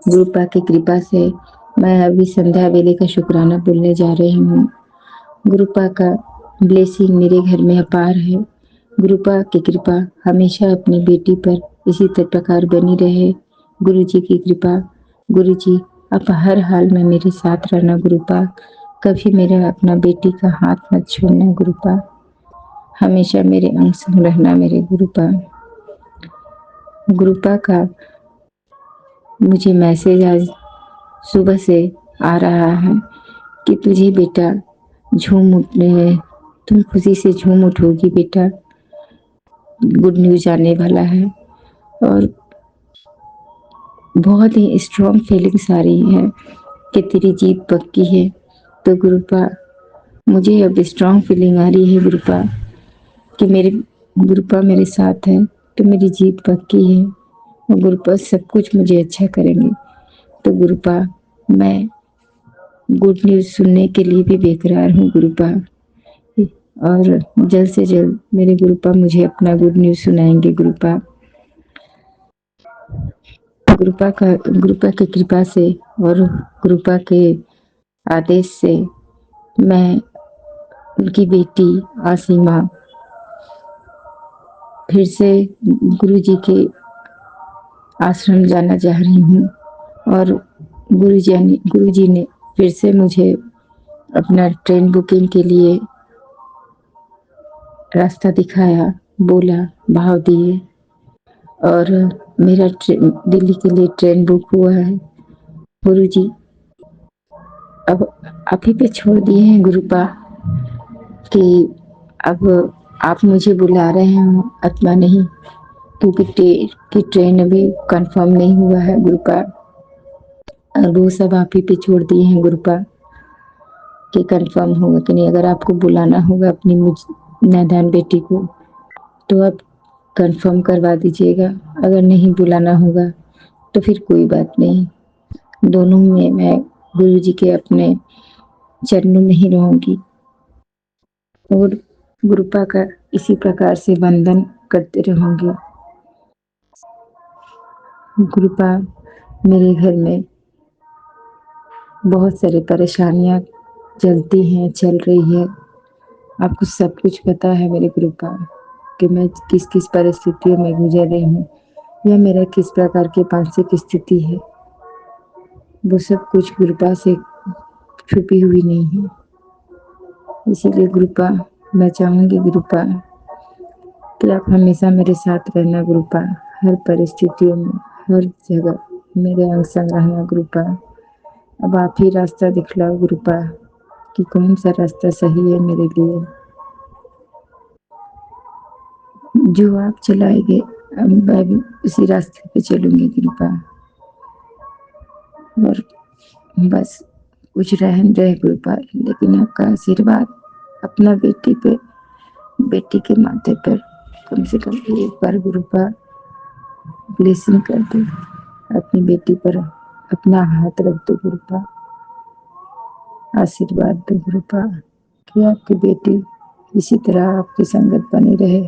गुरुपा की कृपा से मैं अभी संध्या वेले का शुक्राना बोलने जा रही हूँ। गुरुपा का ब्लेसिंग मेरे घर में अपार है। गुरुपा की कृपा हमेशा अपनी बेटी पर इसी प्रकार बनी रहे। गुरु जी की कृपा। गुरु जी, आप हर हाल में मेरे साथ रहना गुरुपा। कभी मेरा अपना बेटी का हाथ मत छोड़ना गुरुपा। हमेशा मेरे अंग संग रहना मेरे गुरुपा। गुरुपा का मुझे मैसेज आज सुबह से आ रहा है कि तुझे बेटा झूम उठने हैं, तुम खुशी से झूम उठोगी बेटा, गुड न्यूज आने वाला है। और बहुत ही स्ट्रॉन्ग फीलिंग्स आ रही है कि तेरी जीत पक्की है। तो गुरुपा, मुझे अब स्ट्रॉन्ग फीलिंग आ रही है गुरुपा कि मेरे गुरुपा मेरे साथ है, तो मेरी जीत पक्की है और गुरुपा सब कुछ मुझे अच्छा करेंगे। तो गुरुपा, मैं गुड न्यूज सुनने के लिए भी बेकरार हूँ गुरुपा। और जल्द से जल्द मेरे गुरुपा मुझे अपना गुड न्यूज सुनाएंगे गुरुपा। गुरुपा की कृपा से और गुरुपा के आदेश से मैं उनकी बेटी आसीमा फिर से गुरु जी के आश्रम जाना चाह रही हूँ। और गुरुजी ने फिर से मुझे अपना ट्रेन बुकिंग के लिए रास्ता दिखाया, बोला, भाव दिए और मेरा दिल्ली के लिए ट्रेन बुक हुआ है। गुरुजी अब आप ही पे छोड़ दिए हैं गुरुपा कि अब आप मुझे बुला रहे हो अथवा नहीं, क्योंकि ट्रेन अभी कंफर्म नहीं हुआ है गुरुपा। और वो सब आप ही पे छोड़ दिए हैं गुरुपा कि कंफर्म होगा कि नहीं। अगर आपको बुलाना होगा अपनी मुझ नादान बेटी को तो आप कंफर्म करवा दीजिएगा, अगर नहीं बुलाना होगा तो फिर कोई बात नहीं। दोनों में मैं गुरुजी के अपने चरणों में ही रहूंगी और गुरुपा का इसी प्रकार से वंदन करते रहूंगी। गुरुपा, मेरे घर में बहुत सारी परेशानियां चलती हैं, चल रही है। आपको सब कुछ पता है मेरे गुरुपा कि मैं किस किस परिस्थितियों में गुजर रही हूँ या मेरा किस प्रकार की मानसिक स्थिति है, वो सब कुछ गुरुपा से छुपी हुई नहीं है। इसीलिए गुरुपा, मैं चाहूंगी गुरुपा कि आप हमेशा मेरे साथ रहना गुरुपा, हर परिस्थितियों में, हर जगह मेरे अंग संग रहना गुरुपा। अब आप ही रास्ता दिखलाओ गुरुपा कि कौन सा रास्ता सही है मेरे लिए। जो आप चलाएंगे अब मैं भी उसी रास्ते पे चलूंगी गुरुपा। और बस कुछ रहम रहे गुरुपा, लेकिन आपका आशीर्वाद अपना बेटी के माथे पर कम से कम एक बार गुरुपा ब्लेसिंग कर दो। अपनी बेटी पर अपना हाथ रख दो गुरुपा, आशीर्वाद दो गुरुपा कि आपकी बेटी इसी तरह आपकी संगत बनी रहे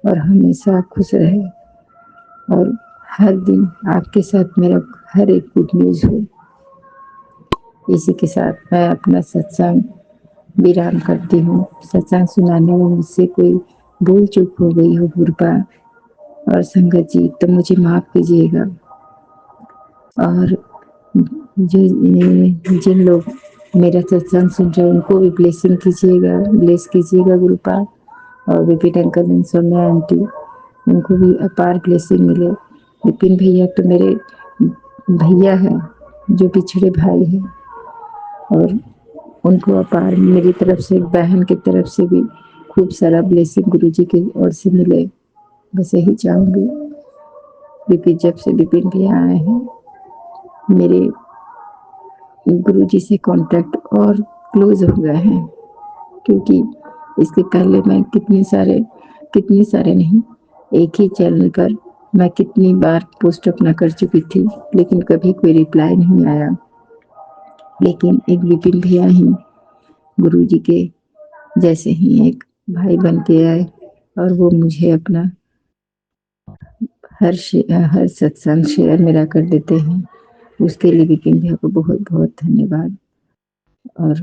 और हमेशा खुश रहे और हर दिन आपके साथ मेरा हर एक गुड न्यूज हो। इसी के साथ मैं अपना सत्संग विराम करती हूँ। सत्संग सुनाने में मुझसे कोई भूल चूक हो गई हो गुरुपा और संगत जी तो मुझे माफ कीजिएगा। और जिन लोग मेरा सत्संग सुन रहे हैं उनको भी ब्लेसिंग कीजिएगा, ब्लेस कीजिएगा गुरुपा। और विपिन अंकल, सौम्या आंटी, उनको भी अपार ब्लेसिंग मिले। विपिन भैया तो मेरे भैया हैं, जो पिछड़े भाई हैं, और उनको अपार मेरी तरफ से, बहन की तरफ से भी खूब सारा ब्लेसिंग गुरुजी की ओर से मिले। बस यही चाहूंगी। क्योंकि जब से विपिन भैया आए हैं मेरे गुरुजी से कांटेक्ट और क्लोज हो गए हैं। क्योंकि इसके पहले मैं कितने सारे नहीं, एक ही चैनल पर मैं कितनी बार पोस्ट अपना कर चुकी थी, लेकिन कभी कोई रिप्लाई नहीं आया। लेकिन एक विपिन भैया ही गुरुजी के जैसे ही एक भाई बन के आए और वो मुझे अपना हर सत्संग शेयर मेरा कर देते हैं। उसके लिए विपिन भैया को बहुत बहुत धन्यवाद। और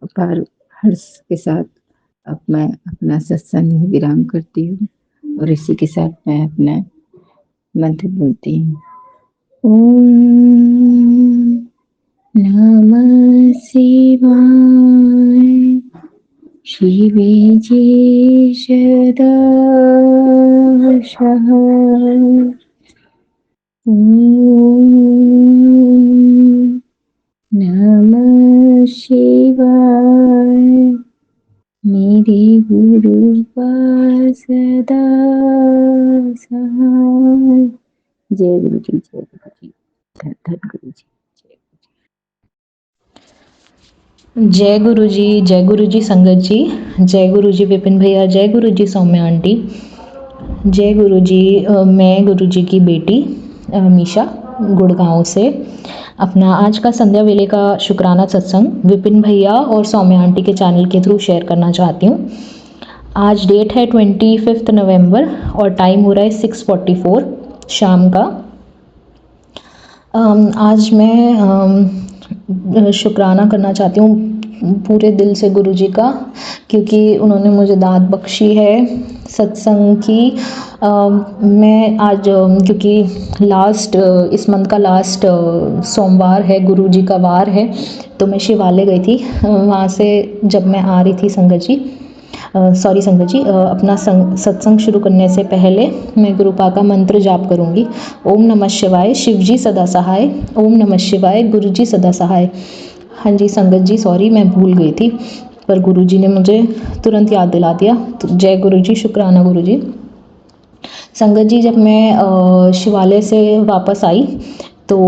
अपार हर्ष के साथ अब मैं अपना सत्संग विराम करती हूँ और इसी के साथ मैं अपना मंत्र बोलती हूँ। ओम नमः शिवाय, शिवे जी सदा ओम नमः शिवाय, मेरे गुरु सदा सहाय। जय गुरु जी, जय गुरु जी, धन गुरु जी। जय गुरु जी संगत जी, जय गुरु जी विपिन भैया, जय गुरु जी सौम्या आंटी, जय गुरु जी। मैं गुरु जी की बेटी मीशा गुड़गांव से अपना आज का संध्या वेले का शुक्राना सत्संग विपिन भैया और सौम्या आंटी के चैनल के थ्रू शेयर करना चाहती हूँ। आज डेट है 25 नवंबर और टाइम हो रहा है 6:44 शाम का। आज मैं शुक्राना करना चाहती हूँ पूरे दिल से गुरुजी का, क्योंकि उन्होंने मुझे दात बख्शी है सत्संग की। मैं आज क्योंकि इस मंथ का लास्ट सोमवार है, गुरुजी का वार है, तो मैं शिवालय गई थी। वहाँ से जब मैं आ रही थी संगत जी, अपना सत्संग शुरू करने से पहले मैं गुरुपा का मंत्र जाप करूँगी। ओम नमः शिवाय, शिव जी सदा सहाय। ओम नमः शिवाय, गुरु जी सदा सहाय। हाँ जी संगत जी, सॉरी मैं भूल गई थी, पर गुरु जी ने मुझे तुरंत याद दिला दिया। तो जय गुरु जी, शुक्राना गुरु जी। संगत जी, जब मैं शिवालय से वापस आई तो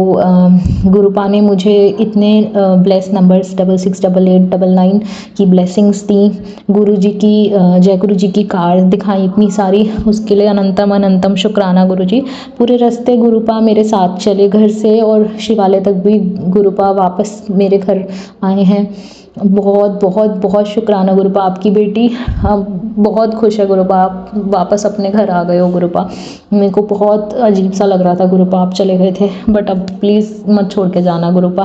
गुरुपा ने मुझे इतने ब्लेस नंबर्स 668899 की ब्लेसिंग्स दी। गुरु जी की जय गुरु जी की कार्ड दिखाई इतनी सारी, उसके लिए अनंतम अनंतम शुक्राना गुरु जी। पूरे रास्ते गुरुपा मेरे साथ चले घर से, और शिवालय तक भी गुरुपा वापस मेरे घर आए हैं। बहुत बहुत बहुत शुक्राना गुरुपा, आपकी बेटी बहुत खुश है गुरुपा, आप वापस अपने घर आ गए हो गुरुपा। मेरे को बहुत अजीब सा लग रहा था गुरुपा, आप चले गए थे, बट अब प्लीज़ मत छोड़ के जाना गुरुपा।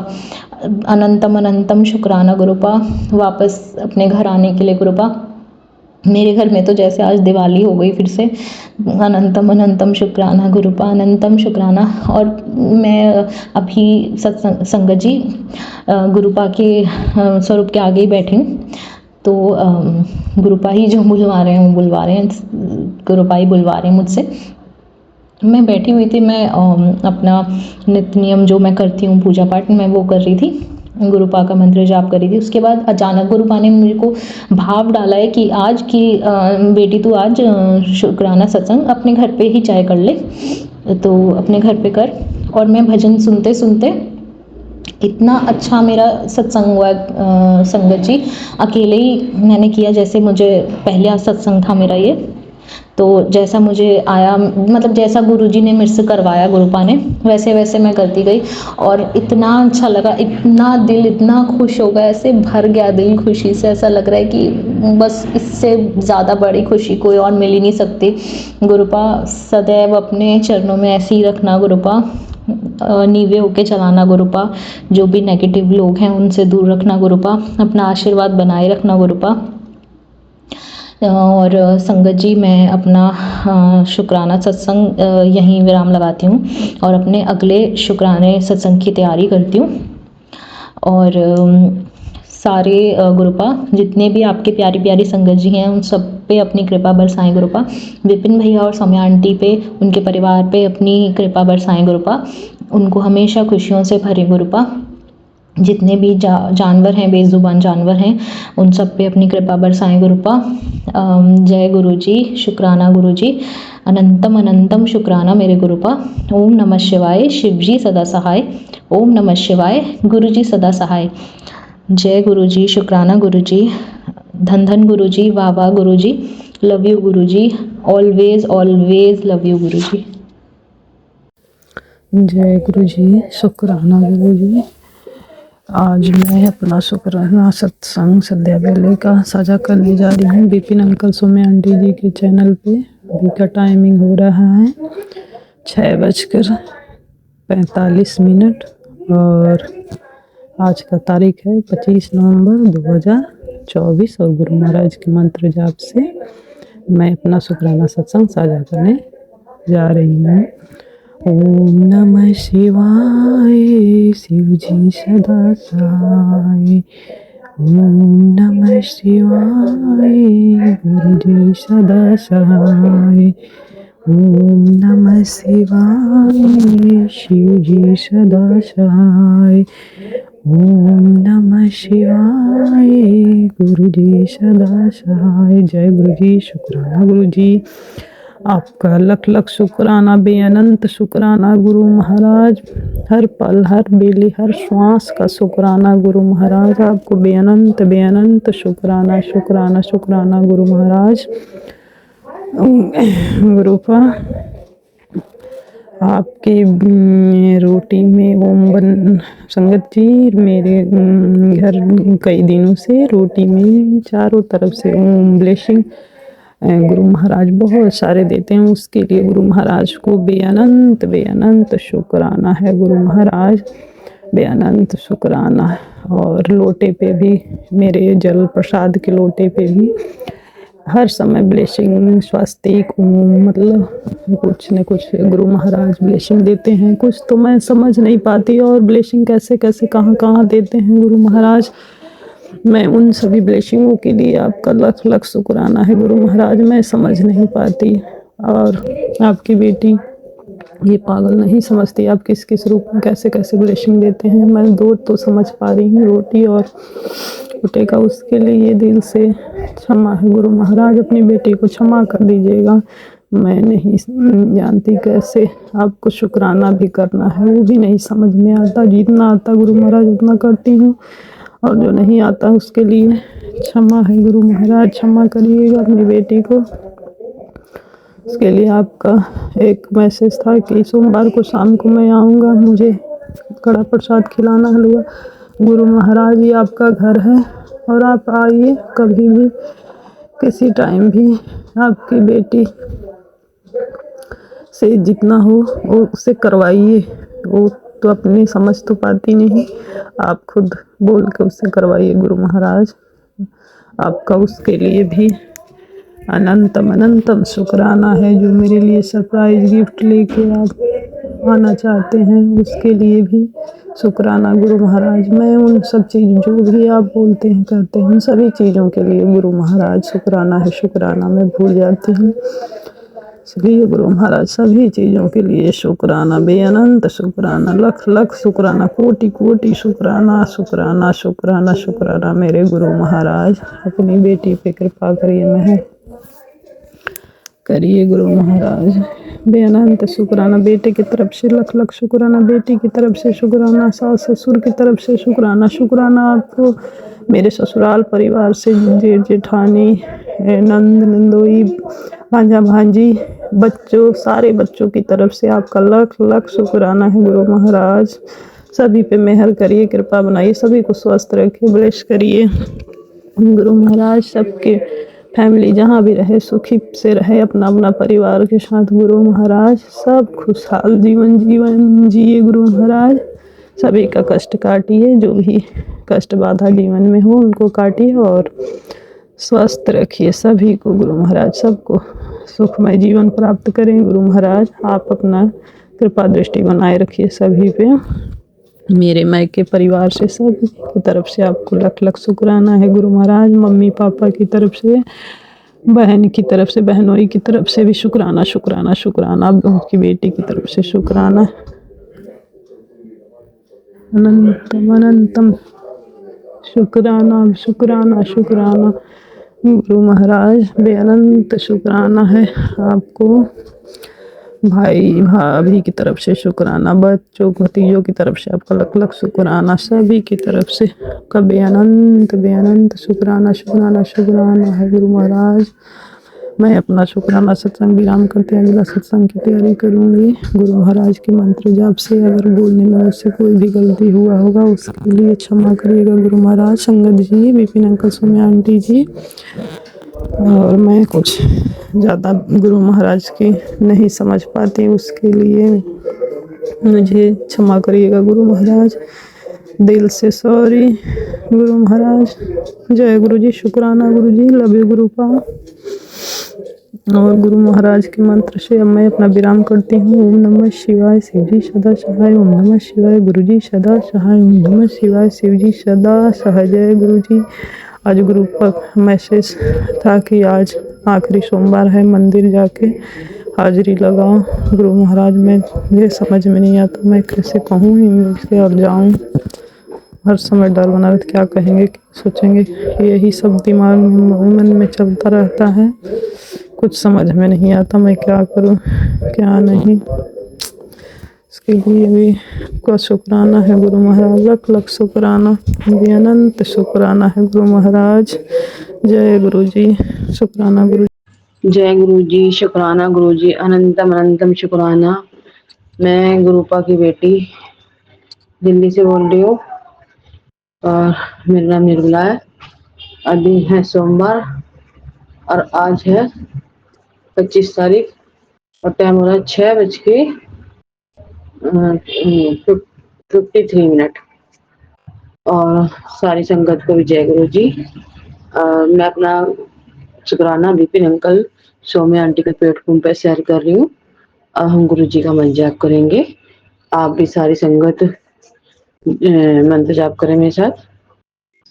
अनंतम अनंतम शुक्राना गुरुपा, वापस अपने घर आने के लिए गुरुपा। मेरे घर में तो जैसे आज दिवाली हो गई फिर से। अनंतम अनंतम शुक्राना गुरुपा, अनंतम शुक्राना। और मैं अभी सत्संग संगत जी गुरुपा के स्वरूप के आगे ही बैठी हूँ, तो गुरुपा ही जो बुलवा रहे हैं वो बुलवा रहे हैं, गुरुपा ही बुलवा रहे हैं मुझसे। मैं बैठी हुई थी, मैं अपना नित्य नियम जो मैं करती हूँ पूजा पाठ, मैं वो कर रही थी, गुरुपा का मंत्र जाप कर रही थी। उसके बाद अचानक गुरुपा ने मुझे को भाव डाला है कि आज की बेटी तू आज शुक्राना सत्संग अपने घर पे ही चाय कर ले, तो अपने घर पे कर। और मैं भजन सुनते सुनते, इतना अच्छा मेरा सत्संग हुआ संगत जी। अकेले ही मैंने किया, जैसे मुझे पहला सत्संग था मेरा ये, तो जैसा मुझे आया, मतलब जैसा गुरुजी ने मेरे से करवाया गुरुपा ने, वैसे वैसे मैं करती गई। और इतना अच्छा लगा, इतना दिल इतना खुश हो गया, ऐसे भर गया दिल खुशी से। ऐसा लग रहा है कि बस इससे ज़्यादा बड़ी खुशी कोई और मिल ही नहीं सकती। गुरुपा सदैव अपने चरणों में ऐसे ही रखना गुरुपा, नीवे होके चलाना गुरुपा, जो भी नेगेटिव लोग हैं उनसे दूर रखना गुरुपा, अपना आशीर्वाद बनाए रखना गुरुपा। और संगत जी, मैं अपना शुक्राना सत्संग यहीं विराम लगाती हूँ और अपने अगले शुक्राने सत्संग की तैयारी करती हूँ। और सारे गुरुपा, जितने भी आपके प्यारी प्यारी संगत जी हैं, उन सब पे अपनी कृपा बरसाएं गुरुपा। विपिन भैया और सौम्या आंटी पे, उनके परिवार पे अपनी कृपा बरसाएं गुरुपा। उनको हमेशा खुशियों से भरे गुरुपा। जितने भी जानवर हैं, बेजुबान जानवर हैं, उन सब पे अपनी कृपा बरसाएं गुरुपा। जय गुरु जी, शुक्राना गुरु जी, अनंतम अनंतम शुक्राना मेरे गुरुपा। ओम नमः शिवाय, शिव जी सदा सहाय। ओम नमः शिवाय, गुरु जी सदा सहाय। जय गुरु जी, शुक्राना गुरु जी, धन धन गुरु जी, वाह वाह गुरु जी, love you Guru ji, always always love you गुरु जी। जय गुरु जी, शुक्राना गुरु जी। आज मैं अपना शुक्राना सत्संग संध्या वेले का साझा करने जा रही हूँ विपिन अंकल सौम्या आंटी जी के चैनल पे। अभी का टाइमिंग हो रहा है 6:45 और आज का तारीख है 25 नवंबर 2024 और गुरु महाराज के मंत्र जाप से मैं अपना शुक्राना सत्संग साझा करने जा रही हूँ। ओम नमः शिवाय, शिव जी सदा सहाय। ओम नमः शिवाय, गुरु जी सदा सहाय। ओम नमः शिवाय, शिव जी सदा सहाय। ओम नमः शिवाय, गुरु जी सदा सहाय। जय गुरु जी, शुक्राना गुरु जी, आपका लख लख शुक्राना, बेअनंत शुक्राना गुरु महाराज। हर पल हर बेले हर श्वास का शुक्राना गुरु महाराज, आपको बेअनंत बेअनंत शुक्राना शुक्राना शुक्राना गुरु महाराज। गुरुपा, आपकी रोटी में ओम बन संगत जी, मेरे घर कई दिनों से रोटी में चारों तरफ से ओम ब्लेसिंग गुरु महाराज बहुत सारे देते हैं, उसके लिए गुरु महाराज को बेअनंत बेअनंत शुक्राना है गुरु महाराज। बेअनंत शुक्राना। और लोटे पे भी, मेरे जल प्रसाद के लोटे पे भी हर समय ब्लेसिंग, स्वास्तिक, मतलब कुछ न कुछ गुरु महाराज ब्लेसिंग देते हैं। कुछ तो मैं समझ नहीं पाती, और ब्लेसिंग कैसे कैसे कहाँ कहाँ देते हैं गुरु महाराज। मैं उन सभी ब्लेसिंगों के लिए आपका लख लख शुक्राना है गुरु महाराज। मैं समझ नहीं पाती, और आपकी बेटी ये पागल नहीं समझती आप किस किस रूप में कैसे कैसे ब्लेसिंग देते हैं। मैं दो तो समझ पा रही हूँ, रोटी और बेटे का, उसके लिए दिल से क्षमा है गुरु महाराज। अपनी बेटी को क्षमा कर दीजिएगा। मैं नहीं जानती कैसे आपको शुक्राना भी करना है, वो भी नहीं समझ में आता। जितना आता गुरु महाराज उतना करती हूँ, और जो नहीं आता उसके लिए क्षमा है गुरु महाराज। क्षमा करिएगा अपनी बेटी को। उसके लिए आपका एक मैसेज था कि सोमवार को शाम को मैं आऊँगा, मुझे कड़ा प्रसाद खिलाना, हलवा। गुरु महाराज ये आपका घर है, और आप आइए कभी भी, किसी टाइम भी। आपकी बेटी से जितना हो वो उससे करवाइए। वो तो अपनी समझ तो पाती नहीं, आप खुद बोल के उससे करवाइए गुरु महाराज। आपका उसके लिए भी अनंतम अनंतम शुक्राना है। जो मेरे लिए सरप्राइज गिफ्ट लेके आप आना चाहते हैं, उसके लिए भी शुक्राना गुरु महाराज। मैं उन सब चीज़ जो भी आप बोलते हैं करते हैं, उन सभी चीज़ों के लिए गुरु महाराज शुक्राना है। शुक्राना मैं भूल जाती हूँ, इसलिए गुरु महाराज सभी चीज़ों के लिए शुक्राना, बेअनंत शुक्राना, लख लख शुक्राना, कोटि कोटि शुक्राना। शुक्राना शुक्राना शुक्राना मेरे गुरु महाराज। अपनी बेटी पे कृपा करिए, मेहर करिए गुरु महाराज। बेअनंत शुक्राना, बेटे की तरफ से लख लख शुक्राना, बेटी की तरफ से शुक्राना, सास ससुर की तरफ से शुक्राना। शुक्राना आपको मेरे ससुराल परिवार से, जेठ जेठानी, नंद नंदोई, भांजा भांजी, बच्चों, सारे बच्चों की तरफ से आपका लख लख शुक्राना है गुरु महाराज। सभी पे मेहर करिए, कृपा बनाइए, सभी को स्वस्थ रखिए, ब्लेस करिए गुरु महाराज। सबके फैमिली जहाँ भी रहे सुखी से रहे, अपना अपना परिवार के साथ गुरु महाराज। सब खुशहाल जीवन जिए गुरु महाराज। सभी का कष्ट काटिए, जो भी कष्ट बाधा जीवन में हो उनको काटिए, और स्वस्थ रखिए सभी को गुरु महाराज। सबको सुखमय जीवन प्राप्त करें गुरु महाराज। आप अपना कृपा दृष्टि बनाए रखिए सभी पे। मेरे मायके परिवार से सब की तरफ से आपको लख लख शुक्राना है गुरु महाराज। मम्मी पापा की तरफ से, बहन की तरफ से, बहनोई की तरफ से भी शुक्राना शुक्राना शुक्राना। उनकी बेटी की तरफ से शुक्राना। अनंतम अनंतम शुक्राना शुक्राना शुक्राना गुरु महाराज। बेअनंत शुक्राना है आपको। भाई भाभी की तरफ से शुक्राना, बच्चों भतीजों की तरफ से आपका लख लख शुक्राना, सभी की तरफ से आपका बेअनंत बेअनंत शुक्राना शुक्राना शुक्राना है गुरु महाराज। मैं अपना शुक्राना सत्संग विराम करते अगला सत्संग की तैयारी करूँगी गुरु महाराज के मंत्र जाप से। अगर बोलने में उससे कोई भी गलती हुआ होगा उसके लिए क्षमा करिएगा गुरु महाराज। संगत जी, विपिन अंकल, सोम्या आंटी जी, और मैं कुछ ज़्यादा गुरु महाराज की नहीं समझ पाती, उसके लिए मुझे क्षमा करिएगा गुरु महाराज। दिल से सॉरी गुरु महाराज। जय गुरु जी, शुक्राना गुरु जी, लव यू गुरु पा। और गुरु महाराज के मंत्र से अब मैं अपना विराम करती हूँ। ओम नमः शिवाय, शिव जी सदा सहाय। ओम नमः शिवाय, गुरु जी सदा सहाय। ओम नमः शिवाय, शिव जी सदा सहाय। जय गुरु जी। आज ग्रुप पर मैसेज था कि आज आखिरी सोमवार है, मंदिर जाके हाजिरी लगाओ गुरु महाराज। में मुझे समझ में नहीं आता मैं कैसे कहूँ इंग्लिश से और जाऊँ। हर समय डर बना रहता, क्या कहेंगे क्या सोचेंगे, यही सब दिमाग में मन में चलता रहता है। कुछ समझ में नहीं आता मैं क्या करूं क्या नहीं। इसके लिए भी आपका शुक्राना है गुरु महाराज। लख लख शुक्राना, अनंत शुक्राना है गुरु महाराज। जय गुरु जी, शुक्राना गुरु। जय गुरु जी, शुक्राना गुरु जी, अनंतम अनंतम शुक्राना। मैं गुरुपा की बेटी दिल्ली से बोल रही हूँ, और मेरा नाम निर्मला है। अभी है सोमवार और आज है 25 तारीख और टाइम हो रहा है 6:50 53 मिनट। और सारी संगत को भी जय गुरु जी। मैं अपना शुक्राना विपिन अंकल, सौम्या आंटी के प्लेटफॉर्म पे शेयर कर रही हूँ। अब हम गुरु जी का मंत्र जाप करेंगे। आप भी सारी संगत मंत्र जाप करें मेरे साथ।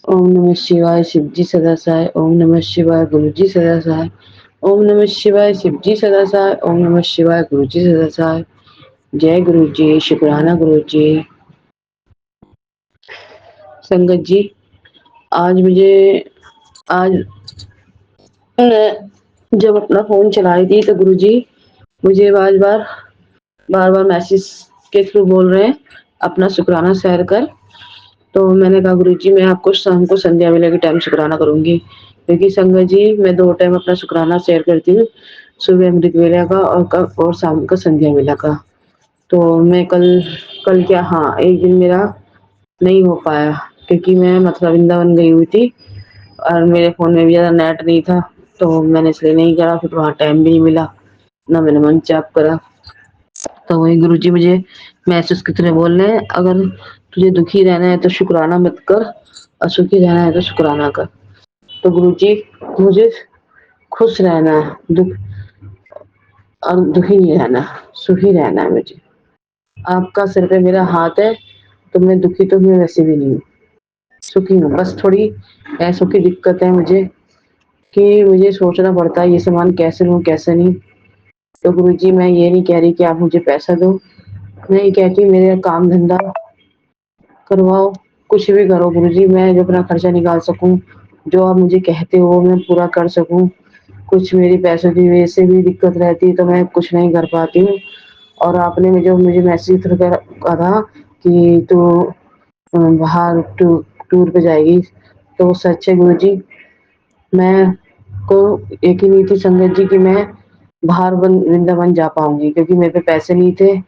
ओम नमः शिवाय शिव जी सदा सहाय, ओम नमः शिवाय गुरु जी सदा सहाय, ओम नमः शिवाय शिव जी सदा सहाय, ओम नमः शिवाय गुरु जी सदा सहाय। जय गुरु जी, शुक्राना गुरु जी। संगत जी, आज मैं जब अपना फोन चला रही थी तो गुरु जी मुझे बार बार मैसेज के थ्रू बोल रहे हैं अपना शुक्राना शेयर कर। तो मैंने कहा गुरु जी मैं आपको शाम को संध्या वेला के टाइम शुक्राना करूंगी, क्योंकि संगत जी मैं 2 टाइम अपना शुक्राना शेयर करती हूँ, सुबह अमृत वेला का और शाम का संध्या वेला का। तो मैं कल क्या, हाँ एक दिन मेरा नहीं हो पाया क्योंकि मैं मथुरा वृंदावन गई हुई थी और मेरे फ़ोन में भी ज़्यादा नेट नहीं था, तो मैंने इसलिए नहीं करा। फिर वहाँ टाइम भी नहीं मिला, ना मैंने मंत्र जाप करा। तो वही गुरुजी मुझे मैसेज की तरह बोल रहे हैं, अगर तुझे दुखी रहना है तो शुक्राना मत कर, और सुखी रहना है तो शुक्राना कर। तो गुरुजी मुझे खुश रहना है, दुखी नहीं रहना, सुखी रहना है मुझे। आपका सिर पे मेरा हाथ है, तो मैं दुखी तो मैं वैसे भी नहीं हूँ, सुखी हूँ। बस थोड़ी पैसों की दिक्कत है मुझे कि मुझे सोचना पड़ता है ये सामान कैसे लूँ कैसे नहीं। तो गुरुजी मैं ये नहीं कह रही कि आप मुझे पैसा दो, मैं ये कहती हूँ मेरा काम धंधा करवाओ, कुछ भी करो गुरुजी, मैं जो अपना खर्चा निकाल सकूँ, जो आप मुझे कहते हो वो मैं पूरा कर सकूँ। कुछ मेरी पैसों की वजह से भी दिक्कत रहती है तो मैं कुछ नहीं कर पाती हूँ। और आपने मुझे मैसेज थ्रू कहा था कि तू बाहर टूर पे जाएगी, तो सच है गुरुजी। मैं को यकीन नहीं थी संगत जी कि मैं बाहर वृंदावन जा पाऊंगी, क्योंकि मेरे पे पैसे नहीं थे।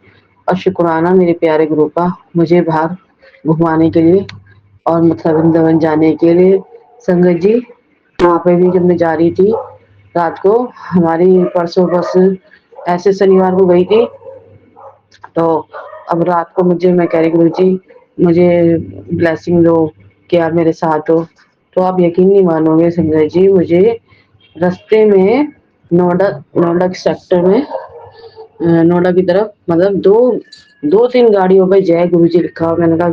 और शुक्राना मेरे प्यारे गुरु का मुझे बाहर घुमाने के लिए और मथुरा वृंदावन जाने के लिए। संगत जी वहाँ पे भी जब मैं जा रही थी रात को, हमारी परसों बस ऐसे शनिवार को गई थी, तो अब रात को मैं कह रही गुरु जी मुझे ब्लेसिंग दो कि आप मेरे साथ हो। तो आप यकीन नहीं मानोगे संजय जी, मुझे रास्ते में नोएडा के सेक्टर में नोएडा की तरफ मतलब दो तीन गाड़ियों पे जय गुरु जी लिखा हुआ। मैंने कहा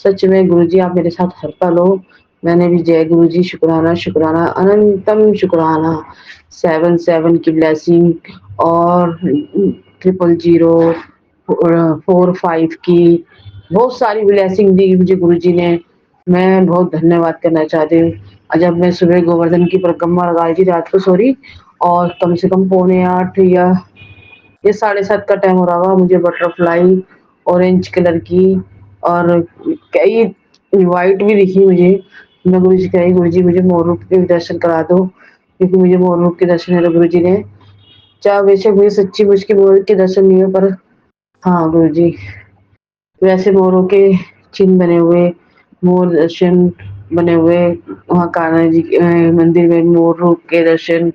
सच में गुरु जी आप मेरे साथ हर पल हो। मैंने भी जय गुरु जी शुक्राना शुक्राना अनंतम शुक्राना 77 की ब्लेसिंग और 000 45 की बहुत सारी ब्लेसिंग दी मुझे गुरु जी ने। मैं बहुत धन्यवाद करना चाहती हूँ। जब मैं सुबह गोवर्धन की परिक्रमा लगाई थी रात को, सॉरी, और कम से कम 7:45 या ये 7:30 का टाइम हो रहा होगा, मुझे बटरफ्लाई ऑरेंज कलर की और कई व्हाइट भी दिखी मुझे। मैं गुरु जी कही गुरु जी मुझे मोर के दर्शन करा दो, क्योंकि मुझे मोर के दर्शन है गुरु जी ने। चाहे बेशक मुझे सच्ची मुझ के मोर के दर्शन नहीं हो, पर हाँ गुरु जी वैसे मोरों के चिन्ह बने हुए, मोर दर्शन बने हुए, वहाँ कान्हा जी के मंदिर में मोर रूप के दर्शन।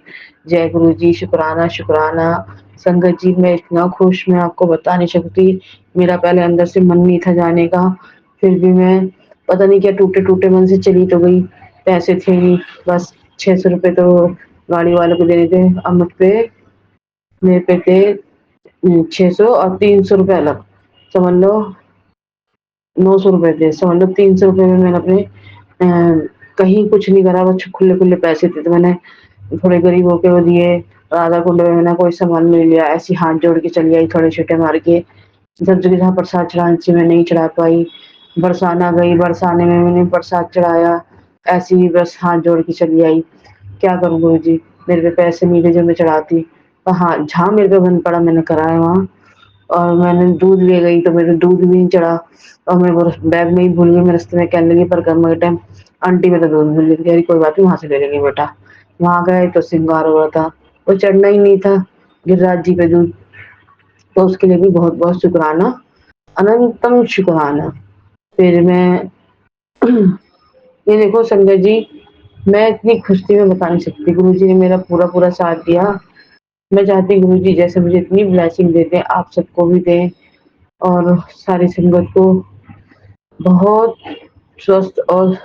जय गुरु जी शुक्राना शुक्राना। संगत जी मैं इतना खुश, मैं आपको बता नहीं सकती। मेरा पहले अंदर से मन नहीं था जाने का, फिर भी मैं पता नहीं क्या टूटे टूटे मन से चली तो गई। पैसे थे नहीं, बस 600 रुपये तो गाड़ी वालों को देने थे। अब मेरे पे थे 600 और 300 रुपये अलग, समझ लो 900 रुपये थे। समझ लो 300 रुपये में मैंने अपने कहीं कुछ नहीं करा, बस खुले खुले पैसे थे तो मैंने थोड़े गरीबों के वो दिए। राधा कुंड में मैंने कोई सामान नहीं लिया, ऐसी हाथ जोड़ के चली आई थोड़े छोटे मार के। जब जगह जहाँ प्रसाद चढ़ानी थी मैं नहीं चढ़ा पाई। बरसाना गई, बरसाने में मैंने प्रसाद चढ़ाया, ऐसे ही बस हाथ जोड़ के चली आई। क्या करूँ गुरु जी, मेरे पे पैसे नहीं थे जो मैं चढ़ाती। पर हाँ जहाँ मेरे पे बन पड़ा मैंने कराया वहाँ। और मैंने दूध ले गई तो मेरे दूध भी नहीं चढ़ा, और मैं वो बैग में ही भूल गई। मैं रास्ते में कहने लगी परिक्रमा के टाइम आंटी मैं तो दूध भूल गई। कह रही कोई बात नहीं वहाँ से ले लेंगे बेटा। वहाँ गए तो श्रृंगार हो रहा था, वो चढ़ना ही नहीं था गिरिराज जी पे दूध। तो उसके लिए भी बहुत बहुत शुक्राना, अनंतम शुक्राना। फिर मैं ये देखो संजय जी, मैं इतनी खुश थी मैं बता नहीं सकती। गुरु जी ने मेरा पूरा पूरा साथ दिया। मैं चाहती गुरु जी जैसे मुझे इतनी ब्लेसिंग देते हैं आप सबको भी दें, और सारी संगत को बहुत स्वस्थ और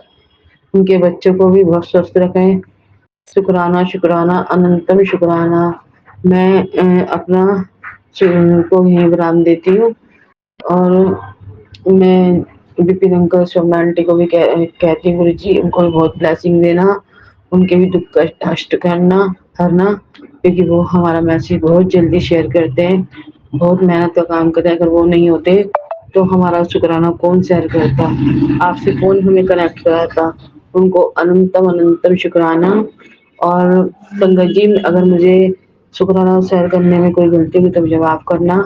उनके बच्चों को भी बहुत स्वस्थ रखें। शुक्राना शुक्राना अनंतम शुक्राना। मैं अपना को यहीं विराम देती हूँ और मैं विपिन अंकल शर्मा आंटी को भी कहती हूँ गुरु जी उनको भी बहुत ब्लेसिंग देना, उनके भी दुख कष्ट हष्ट करना हरना, क्योंकि वो हमारा मैसेज बहुत जल्दी शेयर करते हैं, बहुत मेहनत का काम करते हैं। अगर वो नहीं होते तो हमारा शुक्राना कौन शेयर करता, आपसे कौन हमें कनेक्ट कराता। उनको अनंतम अनंतम शुक्राना। और संगत जी अगर मुझे शुक्राना शेयर करने में कोई गलती हुई तो मुझे माफ करना।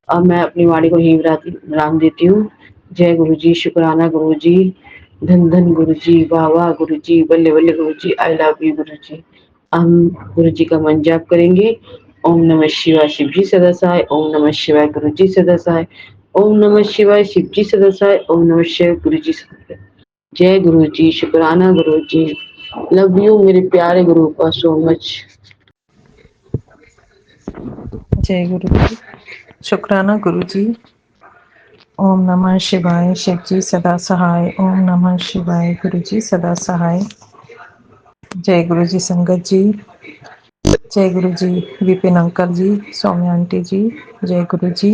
अब मैं अपनी वाणी को यहीं विराम देती हूँ। जय गुरु जी, शुक्राना गुरु जी, धन धन गुरु जी, वाह वाह गुरु जी, बल्ले बल्ले गुरु जी, आई लव यू गुरु जी। हम गुरु जी का मन जाप करेंगे। ओम नमः शिवाय शिव जी सदा सहाय, ओम नमः शिवाय गुरु जी सदा सहाय, ओम नमः शिवाय शिव जी सदा सहाय, ओम नमः शिवाय गुरु जी सदा सहाय। जय गुरु जी, शुक्राना गुरु जी, लव यू मेरे प्यारे गुरु का सो मच। जय गुरु जी, शुक्राना गुरु जी। ओम नमः शिवाय शिव जी सदा सहाय, ओम नमः शिवाय गुरु जी सदा सहाय। जय गुरु जी संगत जी, जय गुरु जी विपिन अंकल जी, सौम्या आंटी जी, जय गुरु जी।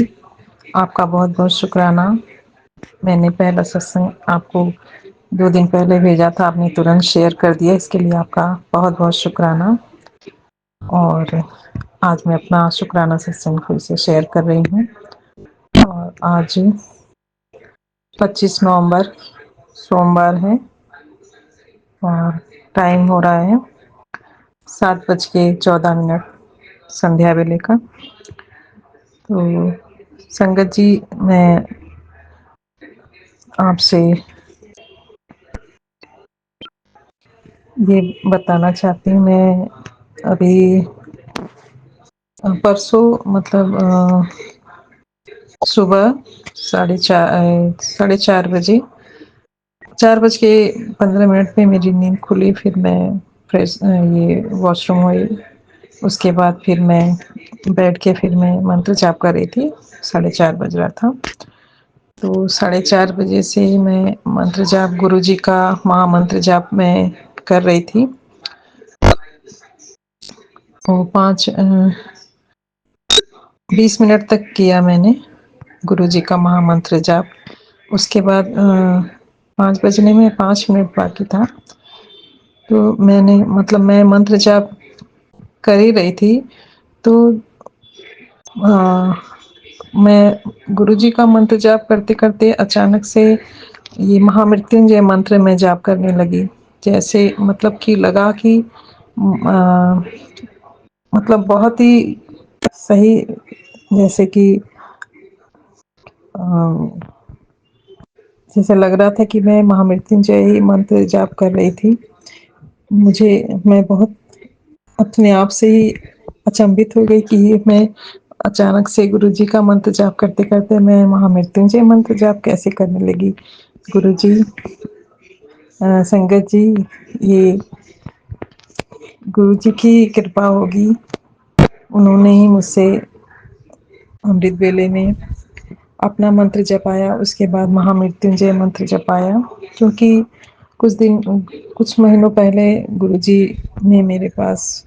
आपका बहुत बहुत शुक्राना। मैंने पहला सत्संग आपको 2 दिन पहले भेजा था, आपने तुरंत शेयर कर दिया, इसके लिए आपका बहुत बहुत शुक्राना। और आज मैं अपना शुक्राना सत्संग फिर से शेयर कर रही हूँ। और आज 25 नवंबर सोमवार है और टाइम हो रहा है 7:14 संध्या वेले का। तो संगत जी मैं आपसे ये बताना चाहती हूँ, मैं अभी परसों मतलब सुबह 4:30 बजे 4:15 पे मेरी नींद खुली। फिर मैं फ्रेश ये वॉशरूम हुई, उसके बाद फिर मैं बैठ के फिर मैं मंत्र जाप कर रही थी। 4:30 बज रहा था, तो 4:30 बजे से ही मैं मंत्र जाप गुरु जी का महामंत्र जाप मैं कर रही थी। वो 20 मिनट तक किया मैंने गुरु जी का महामंत्र जाप। उसके बाद 5 बजने में 5 मिनट बाकी था, तो मैंने मतलब मैं मंत्र जाप कर ही रही थी, तो मैं गुरु जी का मंत्र जाप करते करते अचानक से ये महामृत्युंजय मंत्र में जाप करने लगी। जैसे मतलब कि लगा कि मतलब बहुत ही सही, जैसे कि जैसे लग रहा था कि मैं महामृत्युंजय ही मंत्र जाप कर रही थी। मैं बहुत अपने आप से ही अचंभित हो गई कि ये मैं अचानक से गुरु जी का मंत्र जाप करते करते मैं महामृत्युंजय मंत्र जाप कैसे करने लगी। गुरु जी संगत जी, ये गुरु जी की कृपा होगी, उन्होंने ही मुझसे अमृत वेले में अपना मंत्र जपाया, उसके बाद महामृत्युंजय मंत्र जपाया। क्योंकि कुछ महीनों पहले गुरु जी ने मेरे पास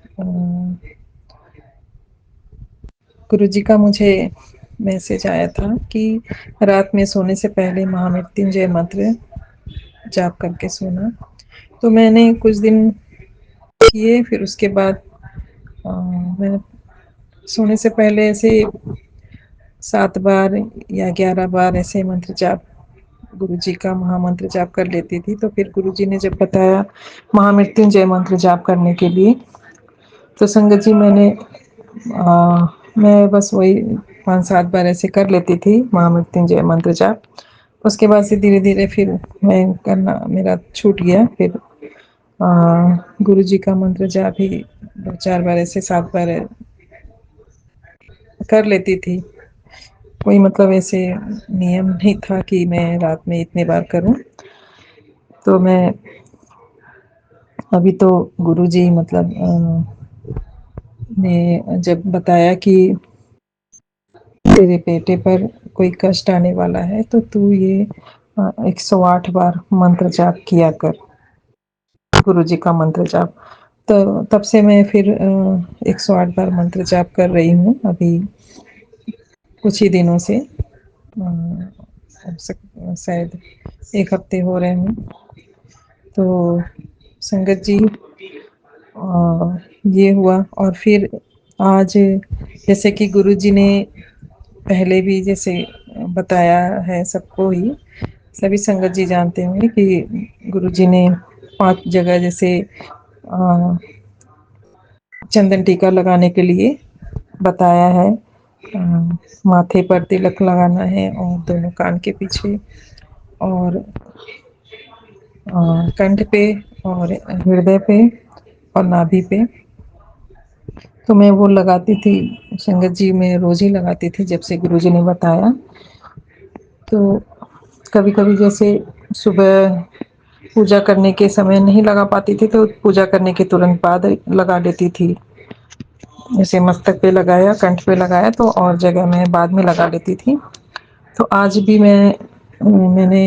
गुरु जी का मुझे मैसेज आया था कि रात में सोने से पहले महामृत्युंजय मंत्र जाप करके सोना। तो मैंने कुछ दिन किए, फिर उसके बाद मैं सोने से पहले ऐसे 7 बार या 11 बार ऐसे मंत्र जाप गुरु जी का महामंत्र जाप कर लेती थी। तो फिर गुरु जी ने जब बताया महामृत्युंजय मंत्र जाप करने के लिए, तो संगत जी मैं बस वही 5-7 बार ऐसे कर लेती थी महामृत्युंजय मंत्र जाप। उसके बाद से धीरे धीरे फिर मैं करना मेरा छूट गया। फिर गुरु जी का मंत्र जाप ही 2-4 बार ऐसे 7 बार कर लेती थी। कोई मतलब ऐसे नियम नहीं था कि मैं रात में इतने बार करूं। तो मैं अभी तो गुरु जी मतलब ने जब बताया कि तेरे बेटे पर कोई कष्ट आने वाला है, तो तू ये 108 बार मंत्र जाप किया कर, गुरु जी का मंत्र जाप। तो तब से मैं फिर 108 बार मंत्र जाप कर रही हूँ अभी कुछ ही दिनों से, शायद 1 हफ्ते हो रहे हैं। तो संगत जी ये हुआ। और फिर आज जैसे कि गुरु जी ने पहले भी जैसे बताया है सबको ही, सभी संगत जी जानते होंगे कि गुरु जी ने 5 जगह जैसे चंदन टीका लगाने के लिए बताया है। माथे पर तिलक लगाना है और दोनों कान के पीछे और कंठ पे और हृदय पे और नाभि पे। तो मैं वो लगाती थी संगत जी, मैं रोज ही लगाती थी जब से गुरुजी ने बताया। तो कभी-कभी जैसे सुबह पूजा करने के समय नहीं लगा पाती थी तो पूजा करने के तुरंत बाद लगा लेती थी। जैसे मस्तक पे लगाया, कंठ पे लगाया तो और जगह मैं बाद में लगा लेती थी। तो आज भी मैंने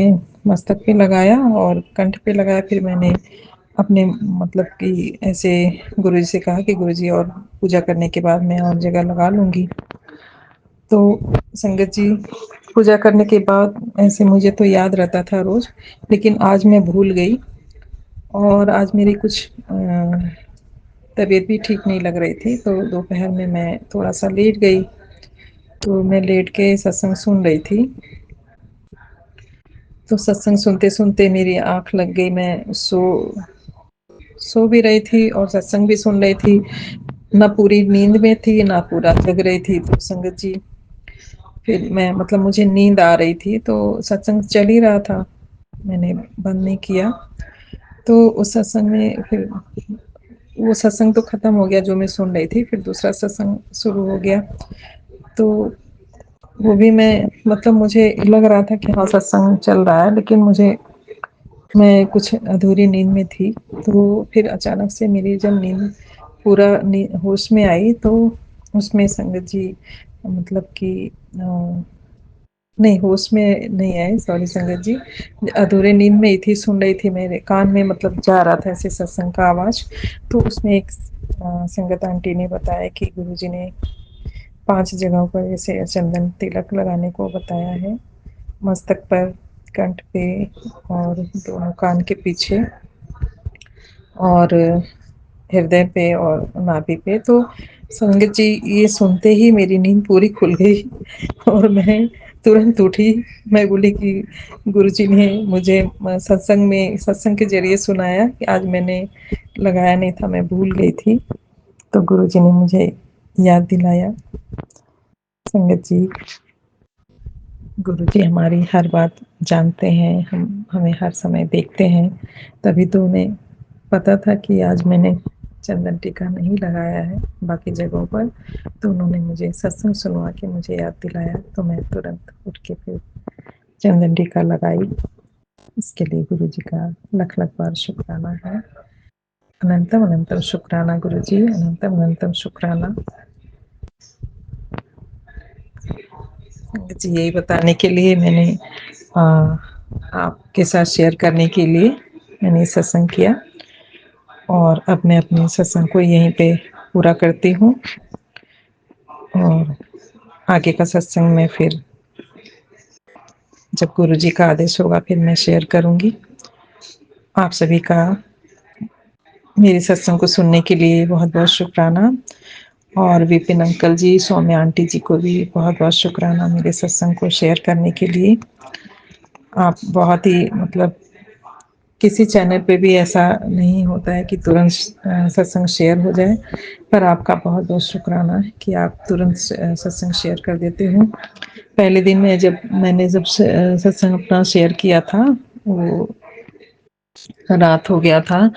मस्तक पे लगाया और कंठ पे लगाया। फिर मैंने अपने मतलब कि ऐसे गुरुजी से कहा कि गुरुजी और पूजा करने के बाद मैं और जगह लगा लूँगी। तो संगत जी पूजा करने के बाद ऐसे मुझे तो याद रहता था रोज़, लेकिन आज मैं भूल गई और आज मेरी कुछ तबीयत भी ठीक नहीं लग रही थी। तो दोपहर में मैं थोड़ा-सा लेट गई। तो मैं लेट के सत्संग सुन रही थी। तो सत्संग सुनते-सुनते मेरी आँख लग गई। मैं सो भी रही थी और सत्संग भी सुन रही थी। ना पूरी नींद में थी, ना पूरा जग रही थी। तो संगत जी फिर मैं मतलब मुझे नींद आ रही थी तो सत्संग चल ही रहा था, मैंने बंद नहीं किया। तो उस सत्संग में फिर वो सत्संग तो खत्म हो गया जो मैं सुन रही थी, फिर दूसरा सत्संग शुरू हो गया। तो वो भी मैं मतलब मुझे लग रहा था कि हाँ सत्संग चल रहा है, लेकिन मैं कुछ अधूरी नींद में थी। तो फिर अचानक से मेरी जब नींद पूरा होश में आई तो उसमें संगत जी मतलब कि नहीं होश में नहीं आए, सॉरी संगत जी, अधूरे नींद में ही थी, सुन रही थी, मेरे कान में मतलब जा रहा था ऐसे सत्संग का आवाज़। तो उसमें एक संगत आंटी ने बताया कि गुरुजी ने 5 जगहों पर ऐसे चंदन तिलक लगाने को बताया है, मस्तक पर, कंठ पे और दोनों कान के पीछे और हृदय पे और नाभि पे। तो संगत जी ये सुनते ही मेरी नींद पूरी खुल गई और मैं तुरंत उठी। मैं बोली कि गुरुजी ने मुझे सत्संग के ज़रिए सुनाया कि आज मैंने लगाया नहीं था, मैं भूल गई थी। तो गुरुजी ने मुझे याद दिलाया। संगत जी, गुरुजी हमारी हर बात जानते हैं, हमें हर समय देखते हैं। तभी तो उन्हें पता था कि आज मैंने चंदन टीका नहीं लगाया है बाकी जगहों पर। तो उन्होंने मुझे सत्संग सुनवा के मुझे याद दिलाया। तो मैं तुरंत उठ के फिर चंदन टीका लगाई। इसके लिए गुरुजी का लख-लख बार शुक्राना है। अनंतम अनंतम शुक्राना गुरुजी, अनंतम अनंतम शुक्राना। जी यही बताने के लिए मैंने आपके साथ शेयर करने के लिए मैंने सत्संग किया और अब मैं अपने सत्संग को यहीं पे पूरा करती हूँ और आगे का सत्संग में फिर जब गुरुजी का आदेश होगा फिर मैं शेयर करूँगी। आप सभी का मेरे सत्संग को सुनने के लिए बहुत-बहुत शुक्राना और विपिन अंकल जी, सौम्या आंटी जी को भी बहुत-बहुत शुक्राना मेरे सत्संग को शेयर करने के लिए। आप बहुत ही मतलब किसी चैनल पे भी ऐसा नहीं होता है कि तुरंत सत्संग शेयर हो जाए, पर आपका बहुत-बहुत शुक्राना है कि आप तुरंत सत्संग शेयर कर देते हो। पहले दिन मैंने जब सत्संग अपना शेयर किया था, वो रात हो गया था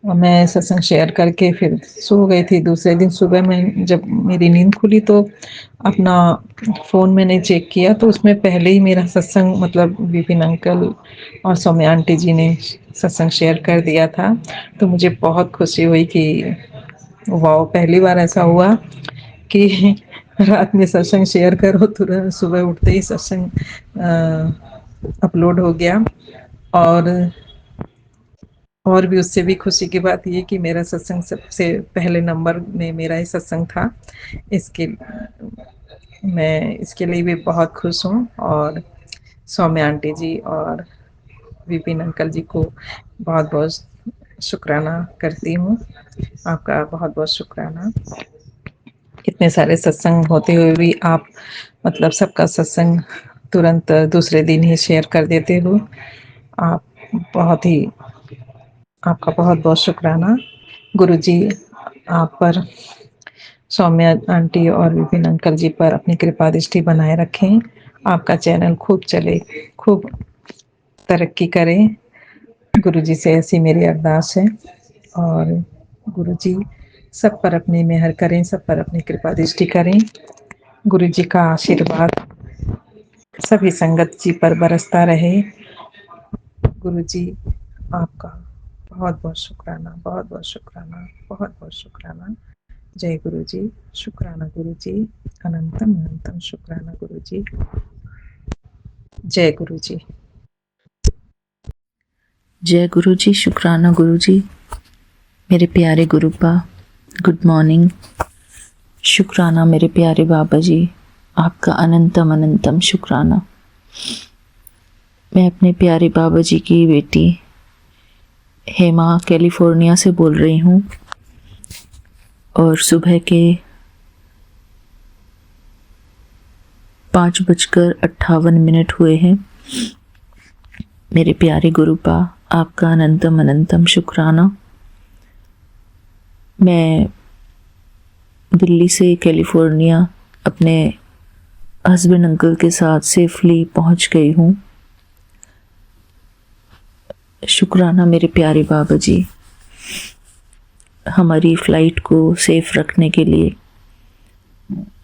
और मैं सत्संग शेयर करके फिर सो गई थी। दूसरे दिन सुबह में जब मेरी नींद खुली तो अपना फ़ोन मैंने चेक किया तो उसमें पहले ही मेरा सत्संग मतलब विपिन अंकल और सौम्या आंटी जी ने सत्संग शेयर कर दिया था। तो मुझे बहुत खुशी हुई कि वाओ! पहली बार ऐसा हुआ कि रात में सत्संग शेयर करो, तुरंत सुबह उठते ही सत्संग अपलोड हो गया। और भी उससे भी खुशी की बात ये कि मेरा सत्संग सबसे पहले नंबर में मेरा ही सत्संग था। इसके मैं इसके लिए भी बहुत खुश हूँ, और सौम्या आंटी जी और विपिन अंकल जी को बहुत बहुत शुक्राना करती हूँ। आपका बहुत बहुत शुक्राना। इतने सारे सत्संग होते हुए भी आप मतलब सबका सत्संग तुरंत दूसरे दिन ही शेयर कर देते हो। आप बहुत ही आपका बहुत बहुत शुक्राना। गुरुजी आप पर, सौम्या आंटी और विपिन अंकल जी पर अपनी कृपा दृष्टि बनाए रखें। आपका चैनल खूब चले, खूब तरक्की करें। गुरुजी से ऐसी मेरी अरदास है। और गुरुजी सब पर अपनी मेहर करें, सब पर अपनी कृपा दृष्टि करें। गुरुजी का आशीर्वाद सभी संगत जी पर बरसता रहे। गुरुजी आपका बहुत बहुत शुक्राना, बहुत बहुत शुक्राना, बहुत बहुत शुक्राना। जय गुरुजी, शुक्राना गुरुजी, अनंतम अनंतम शुक्राना गुरुजी। जय गुरुजी। जय गुरु जी, शुक्राना गुरु जी। मेरे प्यारे गुरुपा, गुड मॉर्निंग। शुक्राना मेरे प्यारे बाबा जी, आपका अनंतम अनंतम शुक्राना। मैं अपने प्यारे बाबा जी की बेटी हेमा कैलिफोर्निया से बोल रही हूँ, और सुबह के 5:58 हुए हैं। मेरे प्यारे गुरुपा, आपका अनंतम अनंतम शुक्राना। मैं दिल्ली से कैलिफोर्निया अपने हस्बैंड अंकल के साथ सेफली पहुंच गई हूँ। शुक्राना मेरे प्यारे बाबा जी, हमारी फ़्लाइट को सेफ रखने के लिए,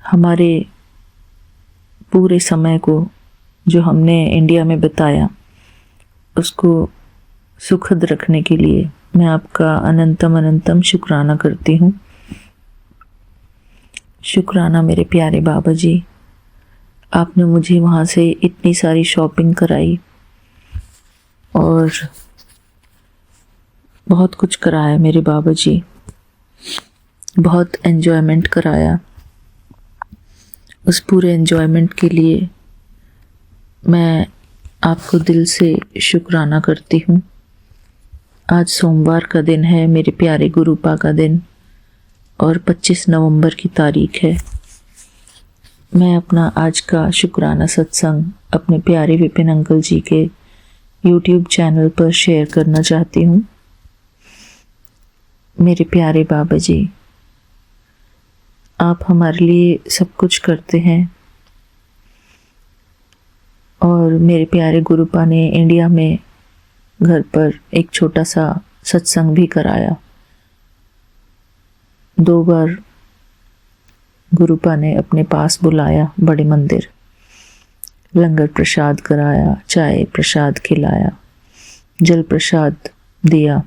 हमारे पूरे समय को जो हमने इंडिया में बिताया उसको सुखद रखने के लिए मैं आपका अनंतम अनंतम शुक्राना करती हूँ। शुक्राना मेरे प्यारे बाबा जी, आपने मुझे वहाँ से इतनी सारी शॉपिंग कराई और बहुत कुछ कराया मेरे बाबा जी, बहुत एन्जॉयमेंट कराया। उस पूरे एन्जॉयमेंट के लिए मैं आपको दिल से शुक्राना करती हूँ। आज सोमवार का दिन है, मेरे प्यारे गुरुपा का दिन, और 25 नवंबर की तारीख है। मैं अपना आज का शुक्राना सत्संग अपने प्यारे विपिन अंकल जी के YouTube चैनल पर शेयर करना चाहती हूँ। मेरे प्यारे बाबा जी, आप हमारे लिए सब कुछ करते हैं, और मेरे प्यारे गुरुपा ने इंडिया में घर पर एक छोटा सा सत्संग भी कराया। 2 बार गुरुपा ने अपने पास बुलाया, बड़े मंदिर लंगर प्रसाद कराया, चाय प्रसाद खिलाया, जल प्रसाद दिया।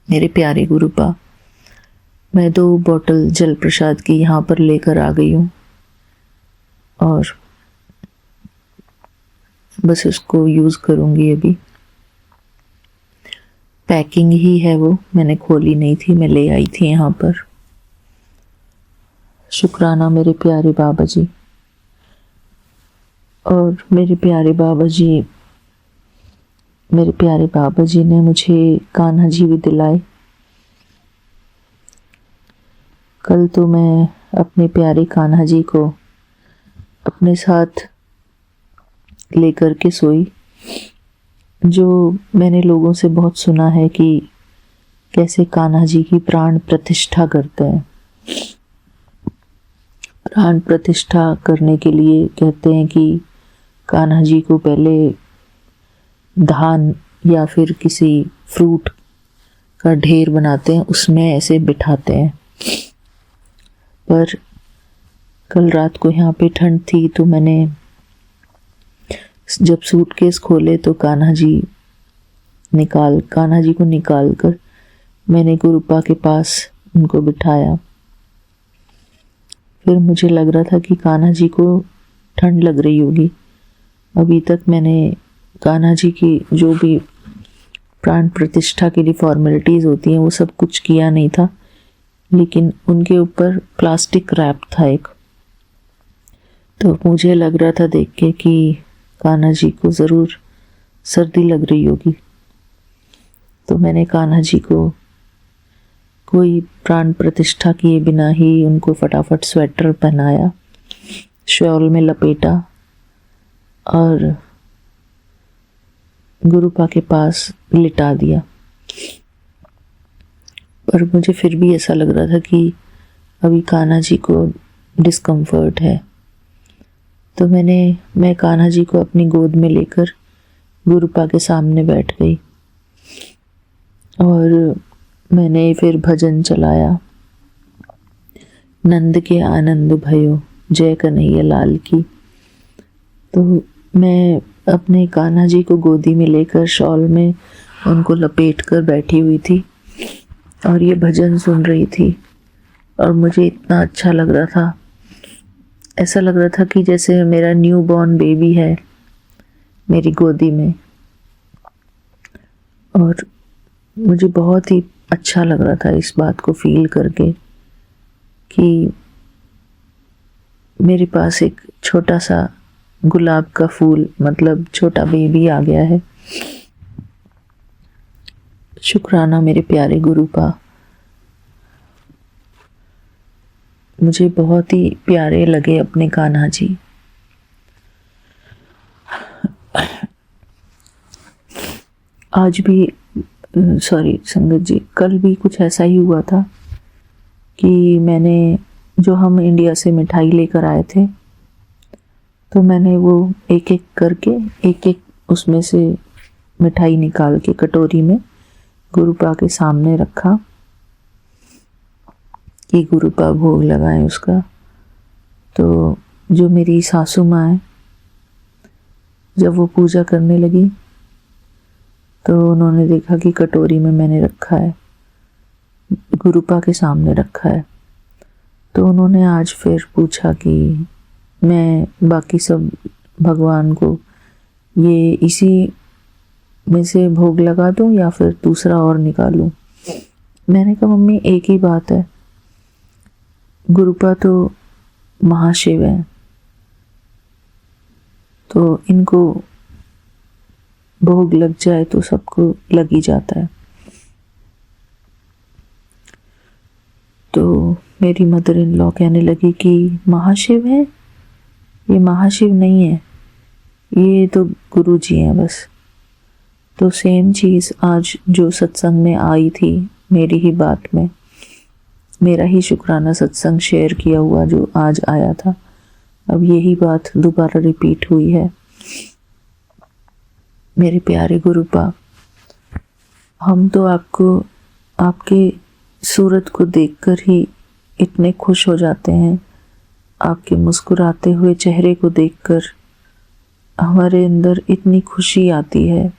मेरे प्यारे गुरुपा, मैं 2 बोतल जल प्रसाद की यहाँ पर लेकर आ गई हूँ, और बस उसको यूज़ करूँगी। अभी पैकिंग ही है वो, मैंने खोली नहीं थी, मैं ले आई थी यहाँ पर। शुक्राना मेरे प्यारे बाबा जी। और मेरे प्यारे बाबा जी ने मुझे कान्हा जी भी दिलाए। कल तो मैं अपने प्यारे कान्हा जी को अपने साथ लेकर के सोई। जो मैंने लोगों से बहुत सुना है कि कैसे कान्हा जी की प्राण प्रतिष्ठा करते हैं। प्राण प्रतिष्ठा करने के लिए कहते हैं कि कान्हा जी को पहले धान या फिर किसी फ्रूट का ढेर बनाते हैं, उसमें ऐसे बिठाते हैं। पर कल रात को यहाँ पे ठंड थी, तो मैंने जब सूटकेस खोले तो कान्हा जी को निकाल कर मैंने गुरुपा के पास उनको बिठाया। फिर मुझे लग रहा था कि कान्हा जी को ठंड लग रही होगी, अभी तक मैंने कान्हा जी की जो भी प्राण प्रतिष्ठा के लिए फॉर्मेलिटीज़ होती हैं वो सब कुछ किया नहीं था, लेकिन उनके ऊपर प्लास्टिक रैप था एक। तो मुझे लग रहा था देख के कि कान्हा जी को ज़रूर सर्दी लग रही होगी, तो मैंने कान्हा जी को कोई प्राण प्रतिष्ठा किए बिना ही उनको फटाफट स्वेटर पहनाया, शॉल में लपेटा और गुरुपा के पास लिटा दिया। पर मुझे फिर भी ऐसा लग रहा था कि अभी कान्हा जी को डिस्कम्फर्ट है, तो मैं कान्हा जी को अपनी गोद में लेकर गुरुपा के सामने बैठ गई और मैंने फिर भजन चलाया, नंद के आनंद भयो जय कन्हैया लाल की। तो मैं अपने कान्हा जी को गोदी में लेकर शॉल में उनको लपेट कर बैठी हुई थी और ये भजन सुन रही थी, और मुझे इतना अच्छा लग रहा था, ऐसा लग रहा था कि जैसे मेरा न्यू बॉर्न बेबी है मेरी गोदी में। और मुझे बहुत ही अच्छा लग रहा था इस बात को फील करके कि मेरे पास एक छोटा सा गुलाब का फूल, मतलब छोटा बेबी आ गया है। शुक्राना मेरे प्यारे गुरुपा, मुझे बहुत ही प्यारे लगे अपने कान्हा जी। आज भी सॉरी संगत जी, कल भी कुछ ऐसा ही हुआ था कि मैंने जो हम इंडिया से मिठाई लेकर आए थे, तो मैंने वो एक एक करके एक उसमें से मिठाई निकाल के कटोरी में गुरुपा के सामने रखा कि गुरुपा भोग लगाए उसका। तो जो मेरी सासू माँ है, जब वो पूजा करने लगी तो उन्होंने देखा कि कटोरी में मैंने रखा है, गुरुपा के सामने रखा है। तो उन्होंने आज फिर पूछा कि मैं बाकी सब भगवान को ये इसी में से भोग लगा दूं या फिर दूसरा और निकालूं। मैंने कहा मम्मी एक ही बात है, गुरुपा तो महाशिव है, तो इनको भोग लग जाए तो सबको लग ही जाता है। तो मेरी मदर इन लॉ कहने लगी कि महाशिव है, ये महाशिव नहीं है, ये तो गुरु जी हैं बस। तो सेम चीज़ आज जो सत्संग में आई थी, मेरी ही बात में, मेरा ही शुक्राना सत्संग शेयर किया हुआ जो आज आया था, अब यही बात दोबारा रिपीट हुई है। मेरे प्यारे गुरुपा, हम तो आपको आपके सूरत को देखकर ही इतने खुश हो जाते हैं, आपके मुस्कुराते हुए चेहरे को देखकर हमारे अंदर इतनी खुशी आती है,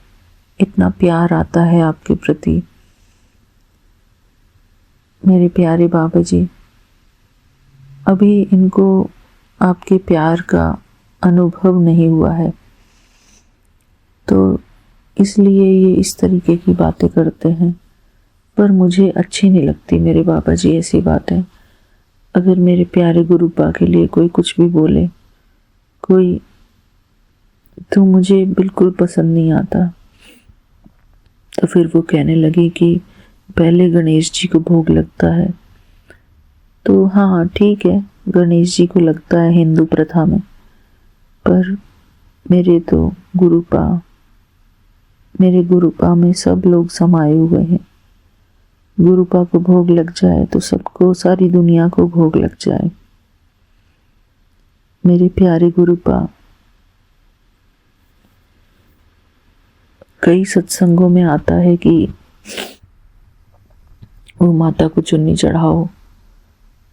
इतना प्यार आता है आपके प्रति। मेरे प्यारे बाबा जी, अभी इनको आपके प्यार का अनुभव नहीं हुआ है, तो इसलिए ये इस तरीके की बातें करते हैं, पर मुझे अच्छी नहीं लगती मेरे बाबा जी ऐसी बातें। अगर मेरे प्यारे गुरुपा के लिए कोई कुछ भी बोले कोई, तो मुझे बिल्कुल पसंद नहीं आता। तो फिर वो कहने लगी कि पहले गणेश जी को भोग लगता है। तो हाँ ठीक है, गणेश जी को लगता है हिंदू प्रथा में, पर मेरे गुरुपा में सब लोग समाये हुए हैं। गुरुपा को भोग लग जाए तो सबको, सारी दुनिया को भोग लग जाए। मेरे प्यारे गुरुपा, कई सत्संगों में आता है कि वो माता को चुन्नी चढ़ाओ,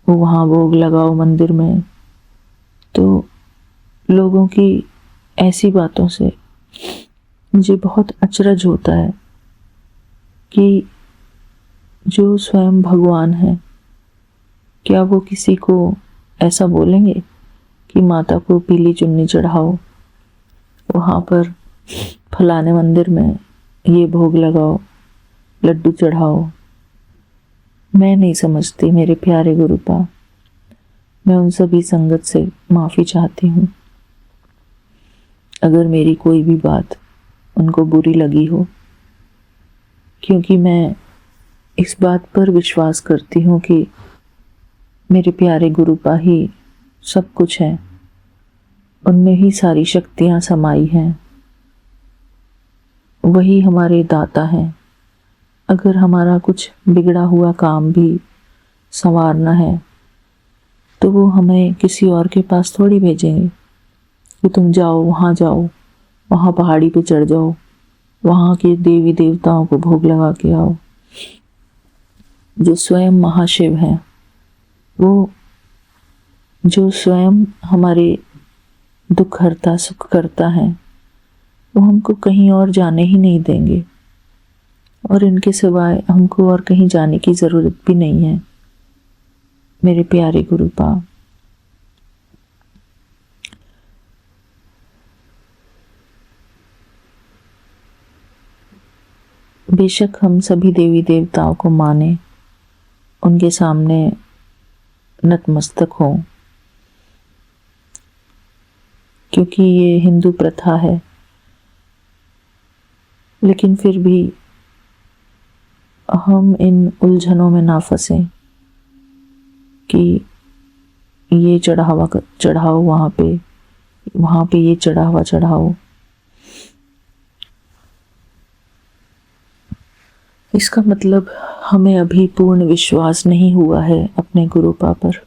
वो वहाँ भोग लगाओ मंदिर में। तो लोगों की ऐसी बातों से मुझे बहुत अचरज होता है कि जो स्वयं भगवान है, क्या वो किसी को ऐसा बोलेंगे कि माता को पीली चुन्नी चढ़ाओ। वहाँ पर फलाने मंदिर में ये भोग लगाओ, लड्डू चढ़ाओ। मैं नहीं समझती मेरे प्यारे गुरुपा। मैं उन सभी संगत से माफ़ी चाहती हूँ अगर मेरी कोई भी बात उनको बुरी लगी हो, क्योंकि मैं इस बात पर विश्वास करती हूँ कि मेरे प्यारे गुरुपा ही सब कुछ है, उनमें ही सारी शक्तियाँ समाई हैं, वही हमारे दाता हैं। अगर हमारा कुछ बिगड़ा हुआ काम भी संवारना है तो वो हमें किसी और के पास थोड़ी भेजेंगे कि तुम जाओ, वहाँ पहाड़ी पे चढ़ जाओ, वहाँ के देवी देवताओं को भोग लगा के आओ। जो स्वयं महाशिव हैं, वो जो स्वयं हमारे दुख हरता सुख करता है, वो हमको कहीं और जाने ही नहीं देंगे और इनके सिवाय हमको और कहीं जाने की ज़रूरत भी नहीं है। मेरे प्यारे गुरुपा, बेशक हम सभी देवी देवताओं को माने, उनके सामने नतमस्तक हों, क्योंकि ये हिंदू प्रथा है, लेकिन फिर भी हम इन उलझनों में ना फंसें कि ये चढ़ाओ वहाँ पे ये चढ़ावा चढ़ाओ। इसका मतलब हमें अभी पूर्ण विश्वास नहीं हुआ है अपने गुरुपा पर।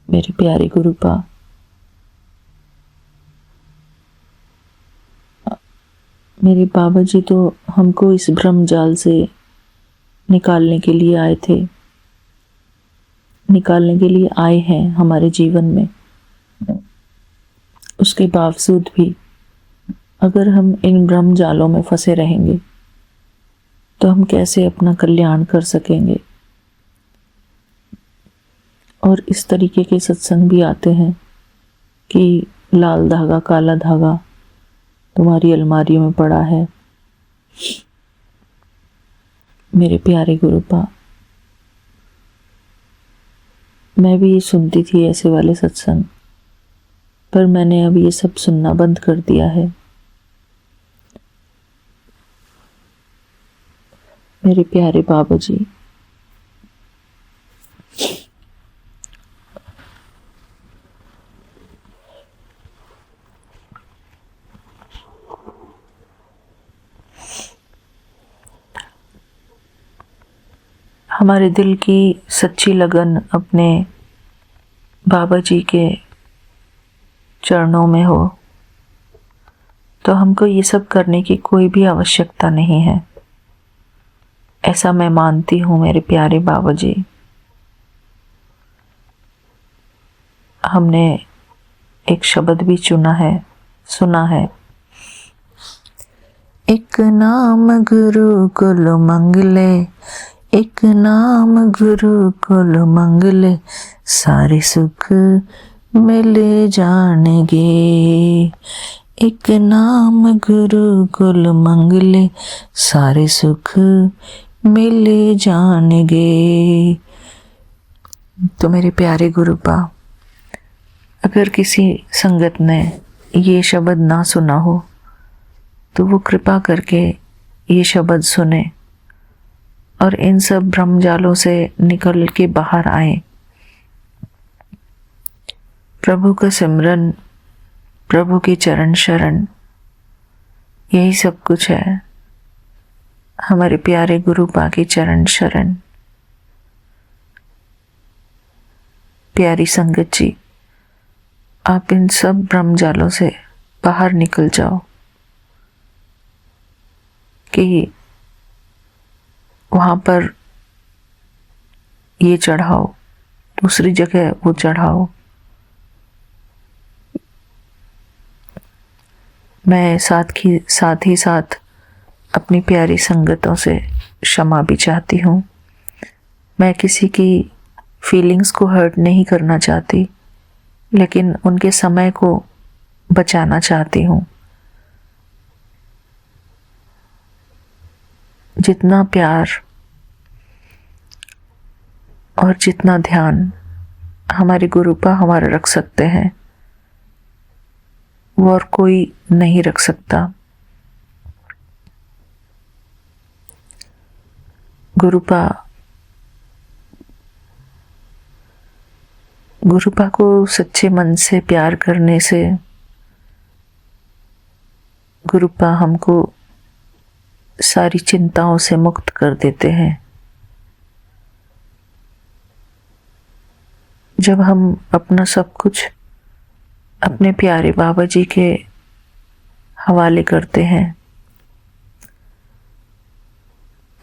मेरे प्यारे गुरुपा, मेरे बाबा जी तो हमको इस भ्रम जाल से निकालने के लिए आए हैं हमारे जीवन में। उसके बावजूद भी अगर हम इन भ्रम जालों में फंसे रहेंगे तो हम कैसे अपना कल्याण कर सकेंगे। और इस तरीके के सत्संग भी आते हैं कि लाल धागा काला धागा तुम्हारी अलमारियों में पड़ा है। मेरे प्यारे गुरुपा, मैं भी ये सुनती थी ऐसे वाले सत्संग, पर मैंने अब ये सब सुनना बंद कर दिया है। मेरे प्यारे बाबा जी, हमारे दिल की सच्ची लगन अपने बाबा जी के चरणों में हो तो हमको ये सब करने की कोई भी आवश्यकता नहीं है। ऐसा मैं मानती हूँ मेरे प्यारे बाबा जी। हमने एक शब्द भी सुना है, एक नाम गुरु कुल मंगले, एक नाम गुरु कुल मंगले, सारे सुख मिल जानेंगे। एक नाम गुरु कुल मंगले, सारे सुख मिल जानेंगे। तो मेरे प्यारे गुरुपा, अगर किसी संगत ने ये शब्द ना सुना हो तो वो कृपा करके ये शब्द सुने और इन सब भ्रमजालों से निकल के बाहर आए। प्रभु का सिमरन, प्रभु की चरण शरण, यही सब कुछ है। हमारे प्यारे गुरुपा की चरण शरण। प्यारी संगत जी, आप इन सब भ्रमजालों से बाहर निकल जाओ कि वहाँ पर ये चढ़ाओ, दूसरी जगह वो चढ़ाओ। मैं साथ ही साथ अपनी प्यारी संगतों से क्षमा भी चाहती हूँ। मैं किसी की फीलिंग्स को हर्ट नहीं करना चाहती, लेकिन उनके समय को बचाना चाहती हूँ। जितना प्यार और जितना ध्यान हमारे गुरुपा हमारा रख सकते हैं वो और कोई नहीं रख सकता। गुरुपा को सच्चे मन से प्यार करने से गुरुपा हमको सारी चिंताओं से मुक्त कर देते हैं। जब हम अपना सब कुछ अपने प्यारे बाबा जी के हवाले करते हैं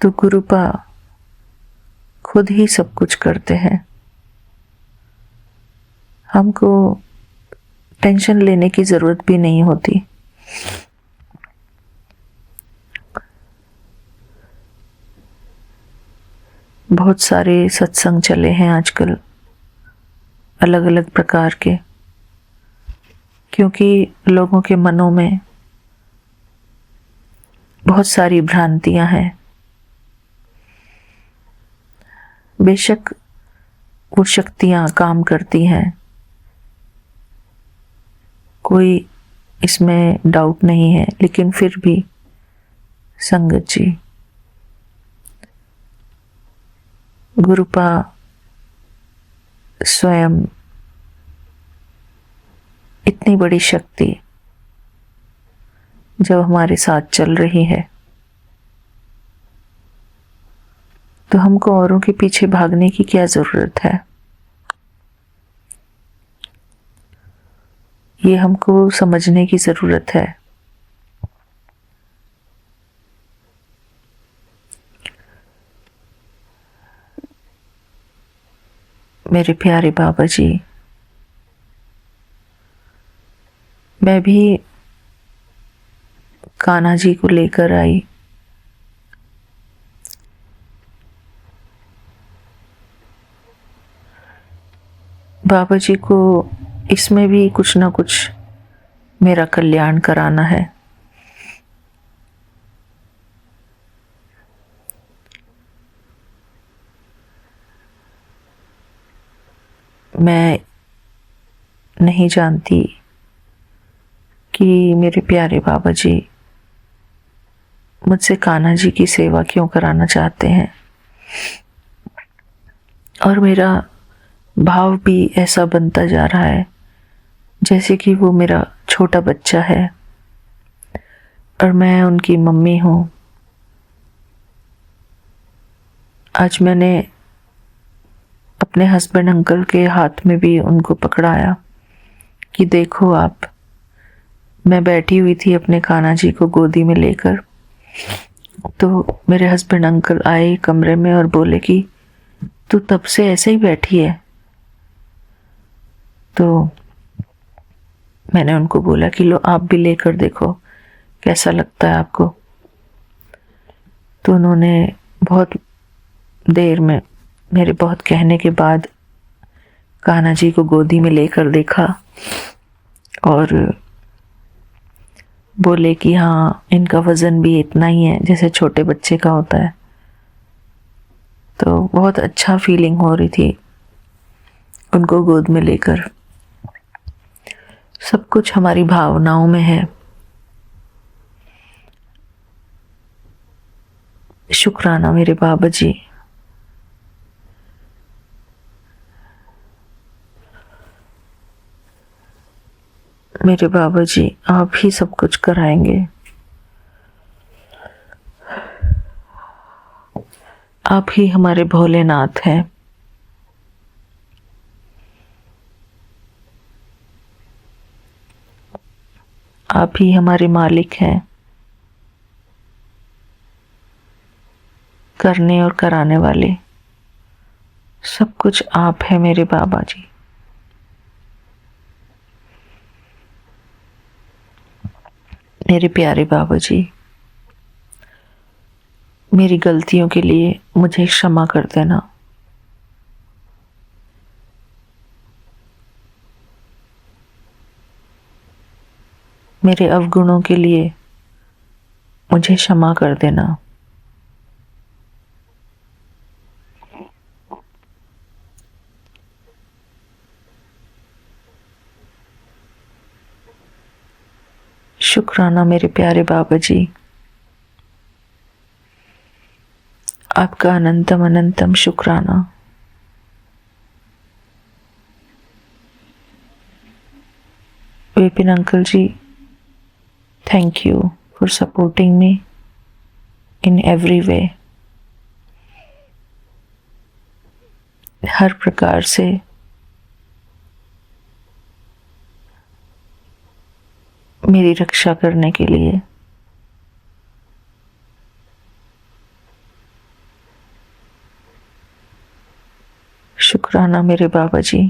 तो गुरुपा खुद ही सब कुछ करते हैं। हमको टेंशन लेने की ज़रूरत भी नहीं होती। बहुत सारे सत्संग चले हैं आजकल अलग अलग प्रकार के, क्योंकि लोगों के मनों में बहुत सारी भ्रांतियां हैं। बेशक वो शक्तियां काम करती हैं, कोई इसमें डाउट नहीं है, लेकिन फिर भी संगत जी, गुरुपा स्वयं इतनी बड़ी शक्ति जब हमारे साथ चल रही है तो हमको औरों के पीछे भागने की क्या जरूरत है। ये हमको समझने की जरूरत है। मेरे प्यारे बाबा जी, मैं भी कान्हा जी को लेकर आई। बाबा जी को इसमें भी कुछ ना कुछ मेरा कल्याण कराना है। मैं नहीं जानती कि मेरे प्यारे बाबा जी मुझसे कान्हा जी की सेवा क्यों कराना चाहते हैं, और मेरा भाव भी ऐसा बनता जा रहा है जैसे कि वो मेरा छोटा बच्चा है और मैं उनकी मम्मी हूँ। आज मैंने अपने हस्बैंड अंकल के हाथ में भी उनको पकड़ाया कि देखो आप, मैं बैठी हुई थी अपने कान्हा जी को गोदी में लेकर, तो मेरे हस्बैंड अंकल आए कमरे में और बोले कि तू तब से ऐसे ही बैठी है। तो मैंने उनको बोला कि लो आप भी लेकर देखो कैसा लगता है आपको। तो उन्होंने बहुत देर में मेरे बहुत कहने के बाद कान्हा जी को गोदी में लेकर देखा और बोले कि हाँ, इनका वज़न भी इतना ही है जैसे छोटे बच्चे का होता है। तो बहुत अच्छा फीलिंग हो रही थी उनको गोद में लेकर। सब कुछ हमारी भावनाओं में है। शुक्राना मेरे बाबा जी। मेरे बाबा जी, आप ही सब कुछ कराएंगे। आप ही हमारे भोलेनाथ हैं। आप ही हमारे मालिक हैं, करने और कराने वाले। सब कुछ आप हैं मेरे बाबा जी। मेरे प्यारे बाबा जी, मेरी गलतियों के लिए मुझे क्षमा कर देना। मेरे अवगुणों के लिए मुझे क्षमा कर देना। शुक्राना मेरे प्यारे बाबा जी, आपका अनंतम अनंतम शुक्राना। Vipin uncle ji, thank you for supporting me in every way. हर प्रकार से मेरी रक्षा करने के लिए। शुक्राना मेरे बाबा जी,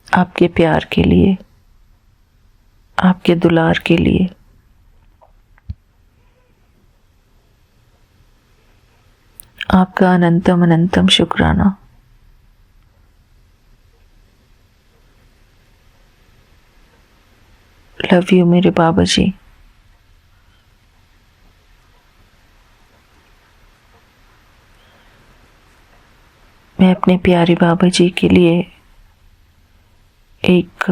आपके प्यार के लिए, आपके दुलार के लिए। आपका अनंतम अनंतम शुक्राना। लव यू मेरे बाबा जी। मैं अपने प्यारे बाबा जी के लिए एक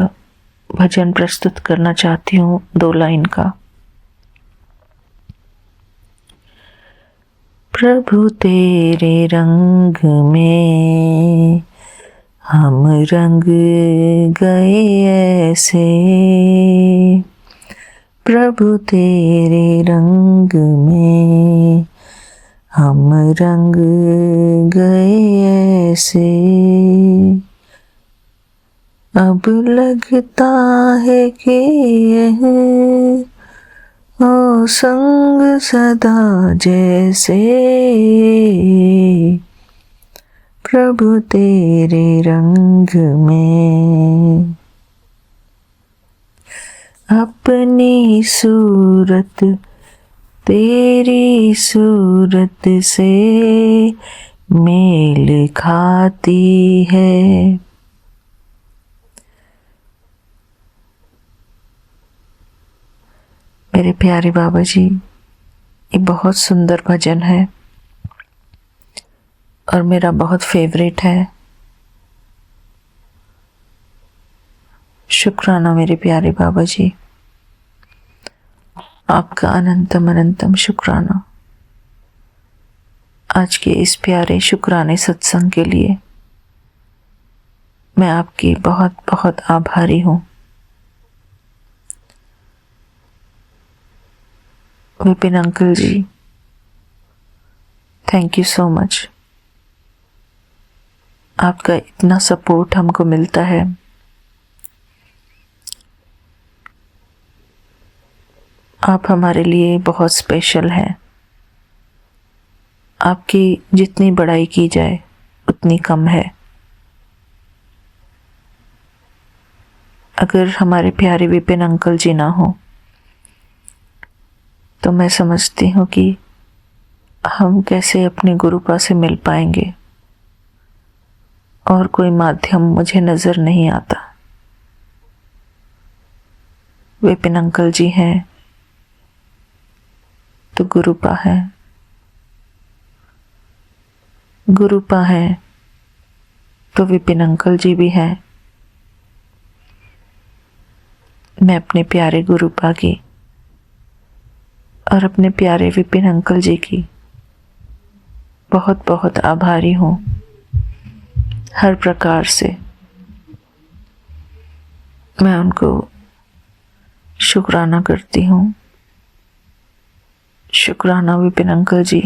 भजन प्रस्तुत करना चाहती हूँ, 2 लाइन का। प्रभु तेरे रंग में हम रंग गए ऐसे, प्रभु तेरे रंग में हम रंग गए ऐसे। अब लगता है कि यह ओ संग सदा जैसे, प्रभु तेरे रंग में अपनी सूरत तेरी सूरत से मेल खाती है। मेरे प्यारे बाबा जी, ये बहुत सुंदर भजन है और मेरा बहुत फेवरेट है। शुक्राना मेरे प्यारे बाबा जी, आपका अनंतम अनंतम शुक्राना आज के इस प्यारे शुक्राने सत्संग के लिए। मैं आपकी बहुत बहुत आभारी हूँ। Vipin uncle ji, thank you so much. आपका इतना सपोर्ट हमको मिलता है। आप हमारे लिए बहुत स्पेशल हैं। आपकी जितनी बड़ाई की जाए उतनी कम है। अगर हमारे प्यारे विपिन अंकल जी ना हो तो मैं समझती हूँ कि हम कैसे अपने गुरुपा से मिल पाएंगे, और कोई माध्यम मुझे नज़र नहीं आता। विपिन अंकल जी हैं तो गुरुपा है, गुरुपा है तो विपिन अंकल जी भी हैं। मैं अपने प्यारे गुरुपा की और अपने प्यारे विपिन अंकल जी की बहुत बहुत आभारी हूँ हर प्रकार से। मैं उनको शुक्राना करती हूँ। शुक्राना विपिन अंकल जी।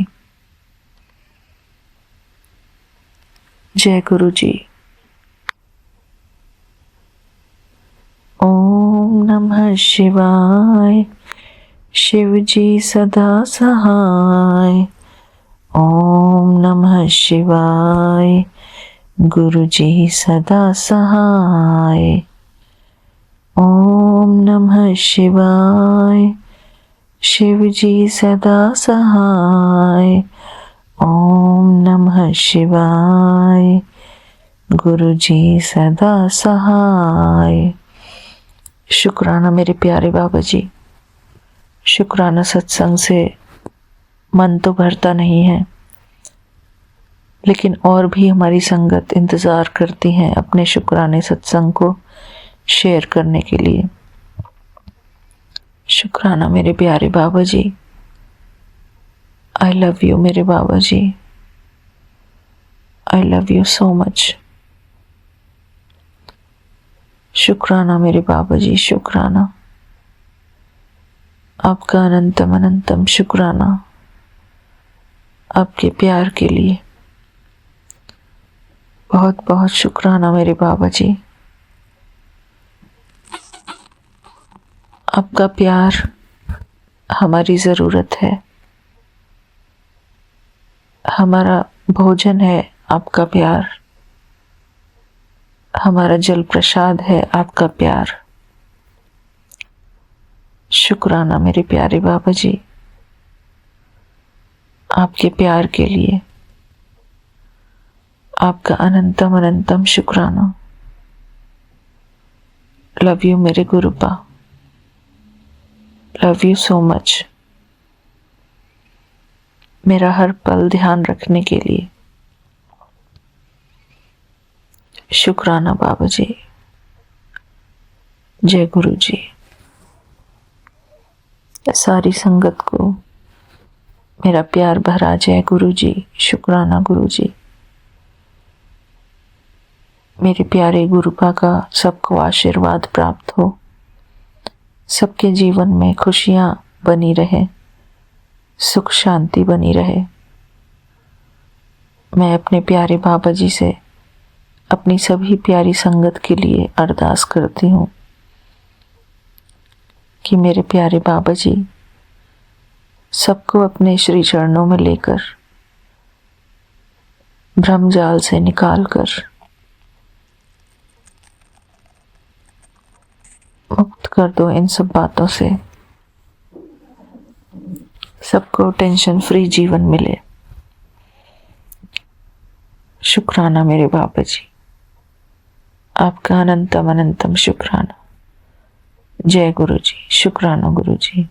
जय गुरु जी। ओम नमः शिवाय। शिव जी सदा सहाय। ओम नमः शिवाय। गुरु जी सदा सहाय। ओम नमः शिवाय। शिव जी सदा सहाय। ओम नमः शिवाय। गुरु जी सदा सहाय। शुक्राना मेरे प्यारे बाबा जी। शुक्राना सत्संग से मन तो भरता नहीं है, लेकिन और भी हमारी संगत इंतज़ार करती हैं अपने शुक्राने सत्संग को शेयर करने के लिए। शुक्राना मेरे प्यारे बाबा जी। आई लव यू मेरे बाबा जी। I love you so much. शुक्राना मेरे बाबा जी, शुक्राना। आपका अनंतम अनंतम शुक्राना आपके प्यार के लिए। बहुत बहुत शुक्राना मेरे बाबा जी। आपका प्यार हमारी ज़रूरत है, हमारा भोजन है आपका प्यार, हमारा जल प्रसाद है आपका प्यार। शुक्राना मेरे प्यारे बाबा जी आपके प्यार के लिए। आपका अनंतम अनंतम शुक्राना। लव यू मेरे गुरुपा। Love you so much. मेरा हर पल ध्यान रखने के लिए। शुक्राना बाबा जी। जय गुरु जी। सारी संगत को मेरा प्यार भरा जय गुरु जी। शुक्राना गुरु जी। मेरे प्यारे गुरुपा का सबको आशीर्वाद प्राप्त हो, सबके जीवन में खुशियाँ बनी रहे, सुख शांति बनी रहे। मैं अपने प्यारे बाबा जी से अपनी सभी प्यारी संगत के लिए अरदास करती हूँ कि मेरे प्यारे बाबा जी सबको अपने श्री चरणों में लेकर भ्रमजाल से निकालकर मुक्त कर दो इन सब बातों से, सबको टेंशन फ्री जीवन मिले। शुक्राना मेरे बाबा जी। आपका अनंतम अनंतम शुक्राना। जय गुरु जी। शुक्राना गुरु जी।